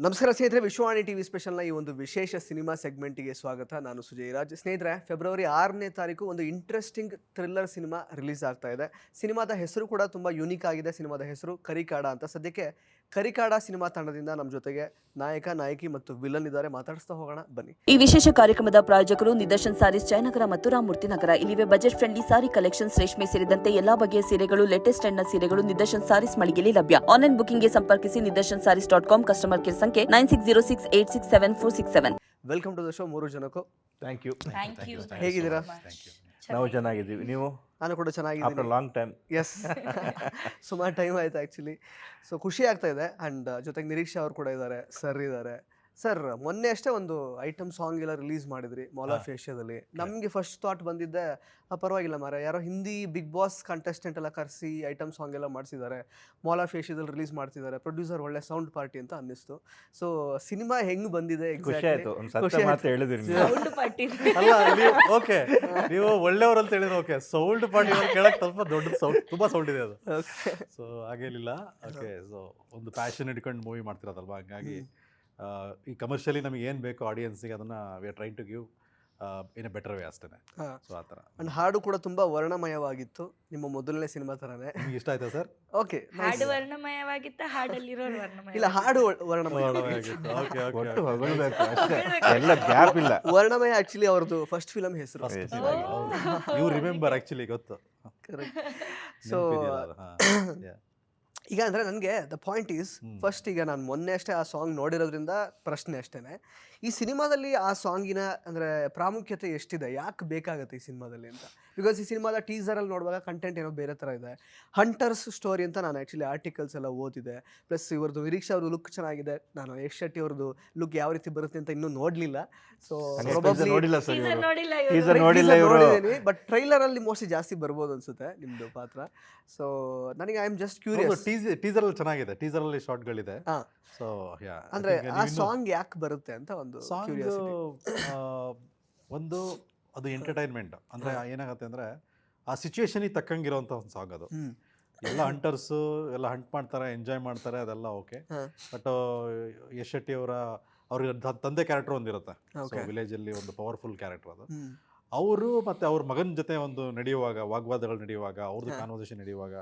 ನಮಸ್ಕಾರ ಸ್ನೇಹಿತರೆ, ವಿಶ್ವವಾಣಿ ಟಿವಿ ಸ್ಪೆಷಲ್ನ ಈ ಒಂದು ವಿಶೇಷ ಸಿನಿಮಾ ಸೆಗ್ಮೆಂಟ್ಗೆ ಸ್ವಾಗತ. ನಾನು ಸುಜಯ್ ರಾಜ್. ಸ್ನೇಹಿತರೆ, ಫೆಬ್ರವರಿ 6ನೇ ತಾರೀಕು ಒಂದು ಇಂಟ್ರೆಸ್ಟಿಂಗ್ ಥ್ರಿಲ್ಲರ್ ಸಿನಿಮಾ ರಿಲೀಸ್ ಆಗ್ತಾ ಇದೆ. ಸಿನಿಮಾದ ಹೆಸರು ಕೂಡ ತುಂಬ ಯೂನಿಕ್ ಆಗಿದೆ. ಸಿನಿಮಾದ ಹೆಸರು ಕರಿಕಾಡ ಅಂತ. ಸದ್ಯಕ್ಕೆ ಕರಿಕಾಡ ಸಿನಿಮಾ ತಂಡದಿಂದ ನಮ್ಮ ಜೊತೆಗೆ ನಾಯಕ, ನಾಯಕಿ ಮತ್ತು ವಿಲನ್ ಇದ್ದಾರೆ. ಮಾತಾಡಿಸ್ತಾ ಹೋಗೋಣ ಬನ್ನಿ. ಈ ವಿಶೇಷ ಕಾರ್ಯಕ್ರಮದ ಪ್ರಾಯೋಜಕರು ನಿದರ್ಶನ್ ಸಾರೀಸ್ ಜಯನಗರ ಮತ್ತು ರಾಮಮೂರ್ತಿ ನಗರ. ಇಲ್ಲಿವೆ ಬಜೆಟ್ ಫ್ರೆಂಡ್ಲಿ ಸಾರಿ ಕಲೆಕ್ಷನ್ಸ್, ರೇಷ್ಮೆ ಸೇರಿದಂತೆ ಎಲ್ಲಾ ಬಗೆಯ ಸೀರೆಗಳು, ಲೇಟೆಸ್ಟ್ ಟ್ರೆಂಡ್ನ ಸೀರೆಗಳು ನಿದರ್ಶನ್ ಸಾರೀಸ್ ಮಳಿಗೆಯಲ್ಲಿ ಲಭ್ಯ. ಆನ್ಲೈನ್ ಬುಕಿಂಗ್ಗೆ ಸಂಪರ್ಕಿಸಿ nidarshansarees.com. ಕಸ್ಟಮರ್ ಕೇರ್ ಸಂಖ್ಯೆ 9606867467. Welcome to the show. ಮೂರು ಜನಕ್ಕೂ ಥ್ಯಾಂಕ್ ಯು. ಹೇಗಿದ್ದೀರಾ? ನಾವು ಚೆನ್ನಾಗಿದ್ದೀವಿ. ನೀವು? ನಾನು ಕೂಡ ಚೆನ್ನಾಗಿದ್ದೀನಿ. After long time. ಎಸ್, ಸುಮಾರು ಟೈಮ್ ಆಯ್ತು ಆ್ಯಕ್ಚುಲಿ. ಸೊ ಖುಷಿ ಆಗ್ತಾ ಇದೆ. ಆ್ಯಂಡ್ ಜೊತೆಗೆ ನಿರೀಕ್ಷಾ ಅವರು ಕೂಡ ಇದ್ದಾರೆ, ಸರ್ ಇದ್ದಾರೆ. ಸರ್, ಮೊನ್ನೆ ಅಷ್ಟೇ ಒಂದು ಐಟಮ್ ಸಾಂಗ್ ಎಲ್ಲ ರಿಲೀಸ್ ಮಾಡಿದ್ರಿ ಮೌಲಾ ಫೇಶಿಯಾದಲ್ಲಿ. ನಮಗೆ ಫಸ್ಟ್ ಥಾಟ್ ಬಂದಿದ್ದೆ, ಪರವಾಗಿಲ್ಲ ಮಾರೆ, ಯಾರೋ ಹಿಂದಿ ಬಿಗ್ ಬಾಸ್ ಕಂಟೆಸ್ಟೆಂಟ್ ಎಲ್ಲ ಕರೆಸಿ ಐಟಮ್ ಸಾಂಗ್ ಎಲ್ಲ ಮಾಡಿಸಿದ್ದಾರೆ, ಮೌಲಾ ಫೇಶಿಯಾದಲ್ಲಿ ರಿಲೀಸ್ ಮಾಡ್ತಿದ್ದಾರೆ, ಪ್ರೊಡ್ಯೂಸರ್ ಒಳ್ಳೆ ಸೌಂಡ್ ಪಾರ್ಟಿ ಅಂತ ಅನ್ನಿಸ್ತು. ಸೊ ಸಿನಿಮಾ ಹೆಂಗ್ ಬಂದಿದೆ? ಖುಷಿ ಆಯ್ತು. ಒಂದು ಸತ್ಯ ಮಾತು ಹೇಳಿದ್ರಿ ನೀವು. ಅಲ್ಲ, ಓಕೆ, ನೀವು ಒಳ್ಳೆಯವರು ಅಂತ ಹೇಳಿದ್ರೆ ಓಕೆ. ಸೌಂಡ್ ಪಾರ್ಟಿ ಕೇಳಕ್ ಸ್ವಲ್ಪ ದೊಡ್ಡ ಸೌಂಡ್, ತುಂಬಾ ಸೌಂಡ್ ಇದೆ ಅದು. ಸೊ ಹಾಗೇನಿಲ್ಲ. ಓಕೆ, ಸೊ ಒಂದು ಪ್ಯಾಷನ್ ಇಟ್ಕೊಂಡು ಮೂವಿ ಮಾಡ್ತಿರೋದಲ್ವಾ, ಹಂಗಾಗಿ ಈ ಕಮರ್ಷಿಯಲಿ ನಮಗೆ ಏನು ಬೇಕು ಆಡಿಯನ್ಸಿಗೆ ಅದನ್ನು we are trying to give in a better way ಅಷ್ಟೇ. ಸೊ ಆ ಥರ. ಅಂಡ್ ಹಾಡು ಕೂಡ ತುಂಬಾ ವರ್ಣಮಯವಾಗಿತ್ತು, ನಿಮ್ಮ ಮೊದಲನೇ ಸಿನಿಮಾ ಥರನೇ. ನಿಮ್ಗೆ ಇಷ್ಟ ಆಯ್ತಾ ಸರ್? ಓಕೆ, ಹಾಡು ವರ್ಣಮಯವಾಗಿತ್ತ, ಹಾಡಲ್ಲಿರೋ ವರ್ಣಮಯ? ಇಲ್ಲ, ಹಾಡು ವರ್ಣಮಯ. ಒಟ್ಟು ಹೊಗಳ್ಬೇಕು ಅಷ್ಟೇ, ಎಲ್ಲ ಗ್ಯಾಪ್ ಇಲ್ಲ. ವರ್ಣಮಯ ಆಕ್ಚುಲಿ ಅವ್ರದ್ದು ಫಸ್ಟ್ ಫಿಲಮ್ ಹೆಸರು. ಯು ರಿಮೆಂಬರ್ ಆಕ್ಚುಲಿ, ಗೊತ್ತು. ಸೊ ಈಗ ಅಂದರೆ ನನಗೆ ದ ಪಾಯಿಂಟ್ ಈಸ್, ಫಸ್ಟ್ ಈಗ ನಾನು ಮೊನ್ನೆ ಅಷ್ಟೇ ಆ ಸಾಂಗ್ ನೋಡಿರೋದ್ರಿಂದ ಪ್ರಶ್ನೆ ಅಷ್ಟೇ, ಈ ಸಿನಿಮಾದಲ್ಲಿ ಆ ಸಾಂಗಿನ ಅಂದರೆ ಪ್ರಾಮುಖ್ಯತೆ ಎಷ್ಟಿದೆ, ಯಾಕೆ ಬೇಕಾಗುತ್ತೆ ಈ ಸಿನಿಮಾದಲ್ಲಿ ಅಂತ. ಬಿಕಾಸ್ ಈ ಸಿನಿಮಾದ ಟೀಸರಲ್ಲಿ ನೋಡುವಾಗ ಕಂಟೆಂಟ್ ಏನೋ ಬೇರೆ ಥರ ಇದೆ. ಹಂಟರ್ಸ್ ಸ್ಟೋರಿ ಅಂತ ನಾನು ಆ್ಯಕ್ಚುಲಿ ಆರ್ಟಿಕಲ್ಸ್ ಎಲ್ಲ ಓದಿದೆ. ಪ್ಲಸ್ ಇವ್ರದ್ದು ನಿರೀಕ್ಷಾ ಅವ್ರದ್ದು ಲುಕ್ ಚೆನ್ನಾಗಿದೆ. ನಾನು ಯಶ್ ಶೆಟ್ಟಿ ಅವ್ರದ್ದು ಲುಕ್ ಯಾವ ರೀತಿ ಬರುತ್ತೆ ಅಂತ ಇನ್ನೂ ನೋಡಲಿಲ್ಲ. ಸೊ ನೋಡಿಲ್ಲ ಸರ್, ನೋಡಿದ್ದೀನಿ, ಬಟ್ ಟ್ರೈಲರಲ್ಲಿ ಮೋಸ್ಟ್ಲಿ ಜಾಸ್ತಿ ಬರ್ಬೋದು ಅನ್ಸುತ್ತೆ ನಿಮ್ಮದು ಪಾತ್ರ. ಸೊ ನನಗೆ I am just curious. Teaser ಅಲ್ಲಿ ಚೆನ್ನಾಗಿದೆ, ಟೀಸರ್ ಅಲ್ಲಿ ಶಾರ್ಟ್ಗಳಿದೆ. ಸೊ ಅಂದ್ರೆ ಆ ಸಾಂಗ್ ಯಾಕೆ ಬರುತ್ತೆ ಅಂತ ಒಂದು ಕ್ಯೂರಿಯಾಸಿಟಿ. ಒಂದು ಅದು ಎಂಟರ್ಟೈನ್ಮೆಂಟ್. ಅಂದ್ರೆ ಏನಾಗುತ್ತೆ ಅಂದ್ರೆ ಆ ಸಿಚುವೇಶನಿಗೆ ತಕ್ಕಂಗಿರೋಂಥ ಒಂದು ಸಾಂಗ್ ಅದು. ಎಲ್ಲ ಹಂಟರ್ಸು ಎಲ್ಲ ಹಂಟ್ ಮಾಡ್ತಾರೆ, ಎಂಜಾಯ್ ಮಾಡ್ತಾರೆ, ಅದೆಲ್ಲ ಓಕೆ. ಬಟ್ ಯಶ್ ಶೆಟ್ಟಿ ಅವ್ರಿಗೆ ತಂದೆ ಕ್ಯಾರೆಕ್ಟರ್ ಒಂದಿರುತ್ತೆ ವಿಲೇಜಲ್ಲಿ, ಒಂದು ಪವರ್ಫುಲ್ ಕ್ಯಾರೆಕ್ಟರ್ ಅದು. ಅವರು ಮತ್ತೆ ಅವ್ರ ಮಗನ ಜೊತೆ ಒಂದು ನಡೆಯುವಾಗ, ವಾಗ್ವಾದಗಳು ನಡೆಯುವಾಗ, ಅವ್ರದ್ದು ಕಾನ್ವರ್ಸೇಷನ್ ನಡೆಯುವಾಗ,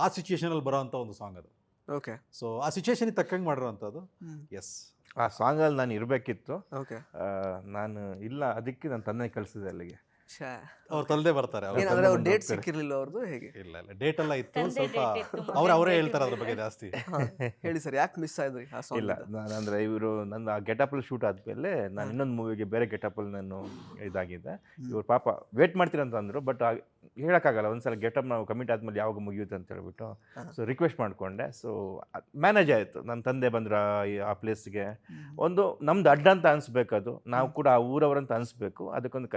ಆ ಸಿಚುವೇಶನಲ್ಲಿ ಬರೋವಂಥ ಒಂದು ಸಾಂಗ್ ಅದು. ಓಕೆ, ಸೊ ಆ ಸಿಚುವೇಶನಿಗೆ ತಕ್ಕಂಗೆ ಮಾಡಿರೋಂಥದ್ದು. ಎಸ್, ಆ ಸಾಂಗಲ್ಲಿ ನಾನು ಇರಬೇಕಿತ್ತು. ಓಕೆ, ನಾನು ಇಲ್ಲ, ಅದಕ್ಕೆ ನನ್ನ ತಂದೆ ಕಳಿಸಿದೆ ಅಲ್ಲಿಗೆ. ಅವ್ರು ತಲ್ಲದೆ ಬರ್ತಾರೆ. ಏನಾದ್ರೆ ಅವ್ರ ಡೇಟ್ ಸಿಕ್ಕಿರ್ಲಿಲ್ಲ ಅವ್ರದ್ದು, ಹೇಗೆ? ಇಲ್ಲ ಡೇಟ್ ಎಲ್ಲ ಇತ್ತು, ಸ್ವಲ್ಪ ಅವರೇ ಹೇಳ್ತಾರೆ ಅದ್ರ ಬಗ್ಗೆ ಜಾಸ್ತಿ. ಹೇಳಿ ಸರ್, ಯಾಕೆ ಮಿಸ್ ಆದ್ರಿ ಆ ಸಾಂಗ್? ಇಲ್ಲ, ನಾನಂದರೆ ಇವರು ನನ್ನ ಆ ಗೆಟಪಲ್ಲಿ ಶೂಟ್ ಆದಮೇಲೆ ನಾನು ಇನ್ನೊಂದು ಮೂವಿಗೆ ಬೇರೆ ಗೆಟಪಲ್ಲಿ ನಾನು ಇದಾಗಿದ್ದೆ. ಇವ್ರು ಪಾಪ ವೇಟ್ ಮಾಡ್ತೀರಂತ ಅಂದರು, ಬಟ್ ಹೇಳೋಕ್ಕಾಗಲ್ಲ, ಒಂದ್ಸಲ ಗೆಟಪ್ ನಾವು ಕಮಿಟ್ ಆದಮೇಲೆ ಯಾವಾಗ ಮುಗಿಯುತ್ತೆ ಅಂತ ಹೇಳ್ಬಿಟ್ಟು ಸೊ ರಿಕ್ವೆಸ್ಟ್ ಮಾಡಿಕೊಂಡೆ. ಸೊ ಮ್ಯಾನೇಜ್ ಆಯಿತು. ನನ್ನ ತಂದೆ ಬಂದರು ಆ ಪ್ಲೇಸ್ಗೆ. ಒಂದು ನಮ್ದು ಅಡ್ಡ ಅಂತ ಅನಿಸ್ಬೇಕದು, ನಾವು ಕೂಡ ಆ ಊರವರಂತ ಅನಿಸ್ಬೇಕು. ಅದಕ್ಕೊಂದು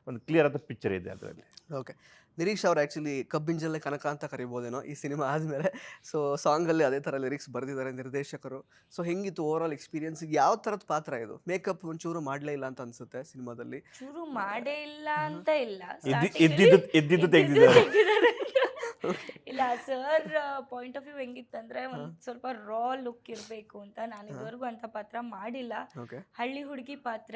ಒಂದು ಕ್ಲಿಯರ್ ಆದ ಪಿಕ್ಚರ್ ಇದೆ ಅದರಲ್ಲಿ. ಓಕೆ, ನಿರೀಕ್ಷಾ ಅವ್ರು ಆ್ಯಕ್ಚುಲಿ ಕಬ್ಬಿಂಜಲ್ಲೇ ಕನಕ ಅಂತ ಕರಿಬೋದೇನೋ ಈ ಸಿನಿಮಾ ಆದಮೇಲೆ. ಸೊ ಸಾಂಗಲ್ಲಿ ಅದೇ ಥರ ಲಿರಿಕ್ಸ್ ಬರೆದಿದ್ದಾರೆ ನಿರ್ದೇಶಕರು. ಸೊ ಹೆಂಗಿತ್ತು ಓವರ್ ಆಲ್ ಎಕ್ಸ್ಪೀರಿಯನ್ಸ್? ಯಾವ ಥರದ ಪಾತ್ರ ಇದು? ಮೇಕಪ್ ಒಂಚೂರು ಮಾಡಲೇ ಇಲ್ಲ ಅಂತ ಅನ್ಸುತ್ತೆ ಸಿನಿಮಾದಲ್ಲಿ. ಚೂರು ಮಾಡೇ ಇಲ್ಲ ಅಂತ ಇಲ್ಲ, ಇದ್ದಿದ್ದು ತೆಗೆದಿದ್ದಾರೆ. ಇಲ್ಲ ಸರ್ ಪಾಯಿಂಟ್ ಆಫ್ ವ್ಯೂ ಹೆಂಗಿತ್ತಂದ್ರೆ ಒಂದ್ ಸ್ವಲ್ಪ ರಾ ಲುಕ್ ಇರ್ಬೇಕು ಅಂತ. ನಾನು ಇದುವರೆಗೂ ಅಂತ ಪಾತ್ರ ಮಾಡಿಲ್ಲ. ಹಳ್ಳಿ ಹುಡುಗಿ ಪಾತ್ರ,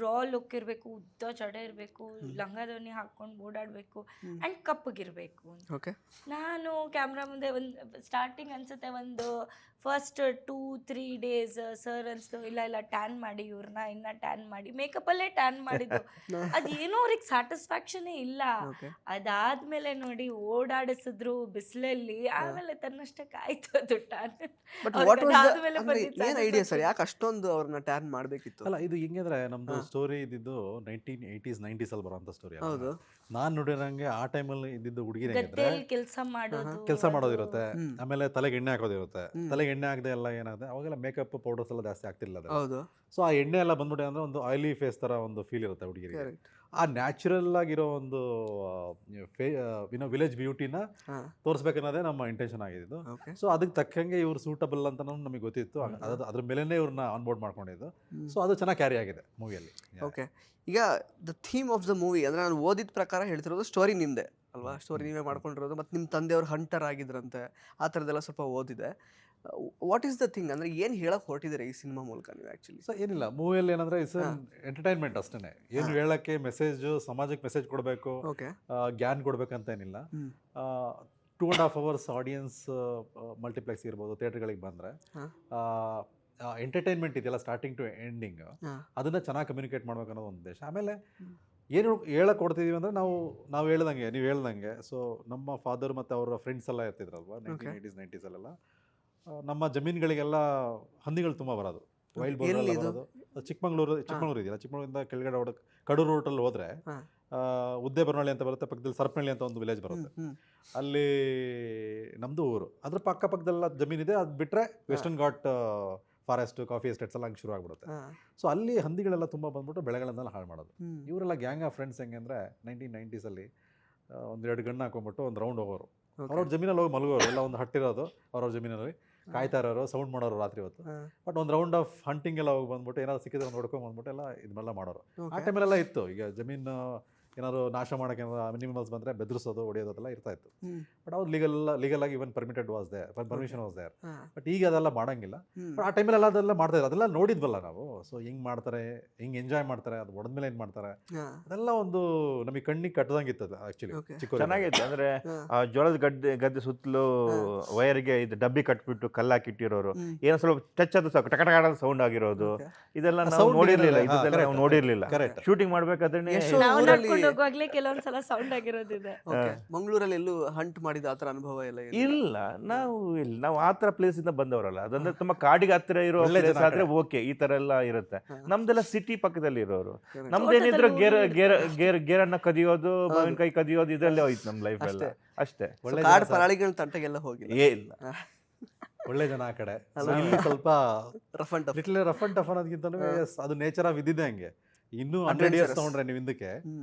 ರಾ ಲುಕ್ ಇರ್ಬೇಕು, ಉದ್ದ ಜಡೆ ಇರ್ಬೇಕು, ಲಂಗದವನಿ ಹಾಕೊಂಡು ಓಡಾಡ್ಬೇಕು ಅಂಡ್ ಕಪ್ಪಗಿರ್ಬೇಕು ಅಂತ. ನಾನು ಕ್ಯಾಮ್ರಾ ಮುಂದೆ ಒಂದು ಸ್ಟಾರ್ಟಿಂಗ್ ಅನ್ಸುತ್ತೆ ಒಂದು ಫಸ್ಟ್ 2-3 ಡೇಸ್ ಸರ್ ಅನ್ಸ್ತು, ಇಲ್ಲ ಟ್ಯಾನ್ ಮಾಡಿ ಇವ್ರನ್ನ, ಇನ್ನ ಟ್ಯಾನ್ ಮಾಡಿ, ಮೇಕಪ್ ಅಲ್ಲೇ ಟ್ಯಾನ್ ಮಾಡಿದ್ದು. ಅದೇನೋ ಅವ್ರಿಗೆ ಸ್ಯಾಟಿಸ್ಫ್ಯಾಕ್ಷನ್ ಇಲ್ಲ. ಅದಾದ್ಮೇಲೆ ನೋಡಿ ಓಡಾಡಿಸಿದ್ರು ಬಿಸಿಲಲ್ಲಿ, ಆಮೇಲೆ ತನ್ನಷ್ಟಕ್ಕೆ ಆಯ್ತು ಅದು ಟ್ಯಾನ್. ಏನ್ ಐಡಿಯಾ ಸರ್, ಯಾಕೆ ಅಷ್ಟೊಂದು ಅವ್ರನ್ನ ಟ್ಯಾನ್ ಮಾಡ್ಬೇಕಿತ್ತು? ಅಲ್ಲ, ಇದು ಹೆಂಗಂದ್ರೆ ನಮ್ದು ಸ್ಟೋರಿ ಇದ್ದಿದ್ದು 1980s 90s ಅಲ್ಲಿ ಬರೋಂಥ ಸ್ಟೋರಿ. ಹೌದು, ನಾನು ನೋಡಿರಂಗೆ ಆ ಟೈಮಲ್ಲಿ ಇದ್ದಿದ್ದು ಹುಡುಗಿರ ಕೆಲಸ ಮಾಡೋದಿರುತ್ತೆ, ಆಮೇಲೆ ತಲೆಗೆ ಎಣ್ಣೆ ಹಾಕೋದಿರುತ್ತೆ. ತಲೆಗೆ ಎಣ್ಣೆ ಆಗದೆ ಎಲ್ಲ ಏನಾಗುತ್ತೆ, ಅವಾಗೆಲ್ಲ ಮೇಕಪ್ ಪೌಡರ್ಸ್ ಎಲ್ಲ ಜಾಸ್ತಿ ಆಗ್ತಿಲ್ಲ. ಹೌದು. ಸೊ ಆ ಎಣ್ಣೆ ಎಲ್ಲ ಬಂದ್ಬಿಟ್ಟೆ ಅಂದ್ರೆ ಒಂದು ಆಯಿಲಿ ಫೇಸ್ ತರ ಒಂದು ಫೀಲ್ ಇರುತ್ತೆ ಹುಡುಗಿರಿಗೆ. ಆ ನ್ಯಾಚುರಲ್ ಆಗಿರೋ ಒಂದು ವಿಲೇಜ್ ಬ್ಯೂಟಿನ ತೋರಿಸ್ಬೇಕನ್ನೋದೇ ನಮ್ಮ ಇಂಟೆನ್ಷನ್ ಆಗಿದ್ದು. ಸೊ ಅದಕ್ಕೆ ತಕ್ಕಂಗೆ ಇವ್ರು ಸೂಟಬಲ್ ಅಂತ ನಮಗೆ ಗೊತ್ತಿತ್ತು. ಅದ್ರ ಮೇಲೆನೇ ಇವ್ರನ್ನ ಆನ್ಬೋರ್ಡ್ ಮಾಡ್ಕೊಂಡಿದ್ದು. ಸೊ ಅದು ಚೆನ್ನಾಗಿ ಕ್ಯಾರಿ ಆಗಿದೆ ಮೂವಿಯಲ್ಲಿ. ಓಕೆ, ಈಗ the theme of the movie ಅಂದರೆ ನಾನು ಓದಿದ ಪ್ರಕಾರ ಹೇಳ್ತಿರೋದು ಸ್ಟೋರಿ ನಿಮ್ಮದೇ ಅಲ್ವಾ? ಸ್ಟೋರಿ ನೀವೇ ಮಾಡ್ಕೊಂಡಿರೋದು, ಮತ್ತು ನಿಮ್ಮ ತಂದೆಯವ್ರು ಹಂಟರ್ ಆಗಿದ್ರಂತೆ, ಆ ಥರದ್ದೆಲ್ಲ ಸ್ವಲ್ಪ ಓದಿದೆ. ವಾಟ್ ಈಸ್ ದ ಥಿಂಗ್ ಅಂದರೆ ಏನು ಹೇಳಕ್ ಹೊರಟಿದ್ದೀರಾ ಈ ಸಿನಿಮಾ ಮೂಲಕ ನೀವು ಆ್ಯಕ್ಚುಲಿ? ಸೊ ಏನಿಲ್ಲ, ಮೂವಿಯಲ್ಲಿ ಏನಂದ್ರೆ ಇಟ್ಸ್ ಎಂಟರ್ಟೈನ್ಮೆಂಟ್ ಅಷ್ಟೇ. ಏನು ಹೇಳಕ್ಕೆ ಮೆಸೇಜು, ಸಮಾಜಕ್ಕೆ ಮೆಸೇಜ್ ಕೊಡಬೇಕು, ಓಕೆ. ಜ್ಞಾನ ಕೊಡ್ಬೇಕಂತ ಏನಿಲ್ಲ. 2.5 hours ಆಡಿಯನ್ಸ್ ಮಲ್ಟಿಪ್ಲೆಕ್ಸ್ ಇರ್ಬೋದು, ಥಿಯೇಟರ್ಗಳಿಗೆ ಬಂದರೆ ಎಂಟರ್ಟೈನ್ಮೆಂಟ್ ಇದೆಯಲ್ಲ ಸ್ಟಾರ್ಟಿಂಗ್ ಟು ಎಂಡಿಂಗ್, ಅದನ್ನು ಚೆನ್ನಾಗಿ ಕಮ್ಯುನಿಕೇಟ್ ಮಾಡ್ಬೇಕು ಅನ್ನೋದು ಒಂದು ಉದ್ದೇಶ. ಆಮೇಲೆ ಏನು ಹೇಳಕ್ಕೆ ಕೊಡ್ತಿದ್ದೀವಿ ಅಂದರೆ ನಾವು ಹೇಳ್ದಂಗೆ, ನೀವು ಹೇಳ್ದಂಗೆ, ಸೊ ನಮ್ಮ ಫಾದರ್ ಮತ್ತು ಅವರ ಫ್ರೆಂಡ್ಸ್ ಎಲ್ಲ ಇರ್ತಿದ್ರಲ್ವ 1980s 90s ನಮ್ಮ ಜಮೀನುಗಳಿಗೆಲ್ಲ ಹಂದಿಗಳು ತುಂಬ ಬರೋದು, ವೈಲ್ಡ್ ಬೋರ್ ಬರೋದು. ಚಿಕ್ಕಮಂಗ್ಳೂರು ಇದೆಯಲ್ಲ, ಚಿಕ್ಕಮಂಗ್ಳೂರಿಂದ ಕೆಳಗಡೆ ಕಡೂರು ರೂಟಲ್ಲಿ ಹೋದರೆ ಉದ್ದೆ ಬರನಹಳ್ಳಿ ಅಂತ ಬರುತ್ತೆ, ಪಕ್ಕದಲ್ಲಿ ಸರ್ಪನಹಳ್ಳಿ ಅಂತ ಒಂದು ವಿಲೇಜ್ ಬರುತ್ತೆ. ಅಲ್ಲಿ ನಮ್ಮದು ಊರು, ಅದ್ರ ಪಕ್ಕದಲ್ಲ ಜಮೀನಿದೆ. ಅದು ಬಿಟ್ಟರೆ western ghat forest, coffee estates ಎಲ್ಲ ಹಂಗೆ ಶುರು ಆಗ್ಬಿಡುತ್ತೆ. ಸೊ ಅಲ್ಲಿ ಹಂದಿಗಳೆಲ್ಲ ತುಂಬ ಬಂದ್ಬಿಟ್ಟು ಬೆಳೆಗಳನ್ನೆಲ್ಲ ಹಾಳು ಮಾಡೋದು. ಇವರೆಲ್ಲ ಗ್ಯಾಂಗ್ ಆಫ್ ಫ್ರೆಂಡ್ಸ್ ಹೆಂಗೆ ಅಂದರೆ 1990s ಒಂದೆರಡು ಗಣ್ಣು ಹಾಕೊಂಡ್ಬಿಟ್ಟು ಒಂದು ರೌಂಡ್ ಹೋಗೋರು, ಅವ್ರವ್ರ ಜಮೀನಲ್ಲಿ ಹೋಗಿ ಮಲಗೋರು. ಎಲ್ಲ ಒಂದು ಹಟ್ಟಿರೋದು ಅವ್ರವ್ರ ಜಮೀನಲ್ಲಿ, ಕಾಯ್ತಾ ಇರೋರು, ಸೌಂಡ್ ಮಾಡೋರು ರಾತ್ರಿ ಹೊತ್ತು. ಬಟ್ ಒಂದು ರೌಂಡ್ ಆಫ್ ಹಂಟಿಂಗ್ ಎಲ್ಲ ಹೋಗಿ ಬಂದ್ಬಿಟ್ಟು ಏನಾದ್ರು ಸಿಕ್ಕಿದ್ರೆ ನೋಡ್ಕೊಂಡು ಬಂದ್ಬಿಟ್ಟು ಎಲ್ಲ ಇದನ್ನೆಲ್ಲ ಮಾಡೋರು. ಆ ಟೈಮಲ್ಲೆಲ್ಲ ಇತ್ತು. ಈಗ ಜಮೀನು ಏನಾದ್ರು ನಾಶ ಮಾಡೋಕ್ಕೆ ಅನಿಮಲ್ಸ್ ಬಂದರೆ ಬೆದರಿಸೋದು, ಹೊಡೆಯೋದೆಲ್ಲ ಇರ್ತಾ ಇತ್ತು. ಬಟ್ ಅವ್ರು ಲೀಗಲ್ ಆಗಿ ಇವನ್ ಪರ್ಮಿಷನ್ ವಾಸ್ ದೇರ್. ಬಟ್ ಈಗ ಅದೆಲ್ಲ ಮಾಡಂಗಿಲ್ಲ. ಬಟ್ ಆ ಟೈಮಲ್ಲಿ ಅದೆಲ್ಲ ಮಾಡ್ತಾ ಇದ್ದಾರೆ, ಅದೆಲ್ಲ ನೋಡಿದ್ವಲ್ಲ ನಾವು. ಸೊ ಹೆಂಗೆ ಮಾಡ್ತಾರೆ, ಹೆಂಗೆ ಎಂಜಾಯ್ ಮಾಡ್ತಾರೆ, ಅದು ಹೊಡೆದ್ಮೇಲೆ ಏನು ಮಾಡ್ತಾರೆ, ಅದೆಲ್ಲ ಒಂದು ನಮಗೆ ಕಣ್ಣಿಗೆ ಕಟ್ಟದಂಗೆ ಇತ್ತು ಆ್ಯಕ್ಚುಲಿ. ಚೆನ್ನಾಗಿತ್ತು. ಅಂದರೆ ಜೋಳದ ಗದ್ದೆ ಸುತ್ತಲೂ ವೈರ್ಗೆ ಇದು ಡಬ್ಬಿ ಕಟ್ಬಿಟ್ಟು ಕಲ್ಲಾಕಿಟ್ಟಿರೋರು, ಏನೋ ಸ್ವಲ್ಪ ಟಚ್ ಅದು ಸಾಕು ಟಕ ಟಕ ಸೌಂಡ್ ಆಗಿರೋದು, ಇದೆಲ್ಲ ನಾವು ನೋಡಿರ್ಲಿಲ್ಲ. ಇದೆಲ್ಲ ನಾವು ನೋಡಿರ್ಲಿಲ್ಲ. ಶೂಟಿಂಗ್ ಮಾಡ್ಬೇಕಾದ್ರೆ ಹೋಗುವಾಗ್ಲೇ ಕೆಲವೊಂದ್ಸಲ ಸೌಂಡ್ ಆಗಿರೋದಿದೆ. ಮಂಗಳೂರಲ್ಲಿ ಎಲ್ಲೂ ಹಂಟ್ ಮಾಡಿದ ಆತರ ಅನುಭವ ಎಲ್ಲ ಇಲ್ಲ. ನಾವು ಆ ತರ ಪ್ಲೇಸ್ ಇಂದ ಬಂದವರಲ್ಲ. ಅದಂದ್ರೆ ತುಂಬಾ ಕಾಡಿಗೆ ಹತ್ತಿರ ಇರೋ ಪ್ಲೇಸ್ ಆದ್ರೆ ಓಕೆ, ಈ ತರ ಎಲ್ಲ ಇರುತ್ತೆ. ನಮ್ದೆಲ್ಲ ಸಿಟಿ ಪಕ್ಕದಲ್ಲಿ ಇರೋರು. ನಮ್ದೇನಿದ್ರು ಗೇರನ್ನ ಕದಿಯೋದು, ಮಾವಿನಕಾಯಿ ಕದಿಯೋದು, ಇದೆಲ್ಲ ಹೋಯ್ತು ನಮ್ ಲೈಫ್ ಎಲ್ಲ ಅಷ್ಟೇ. ಕಾಡು ಪರಾಳಿಗಳ ತಂಟೆಗೆಲ್ಲ ಹೋಗಿಲ್ಲ. ಇಲ್ಲ, ಒಳ್ಳೆ ಜನ ಆ ಕಡೆ. ಇಲ್ಲಿ ಸ್ವಲ್ಪ ರಫ್ ಅಂಡ್ ಟಫ್ ಅನ್ನೋದಕ್ಕಿಂತ ಅದು ನೇಚರ್ ಆಫ್ ಇದ್ದಿದೆ ಹಂಗೆ. ಇನ್ನೂ 100 years ತಗೊಂಡ್ರೆ ನೀವು ಹಿಂದಕ್ಕೆ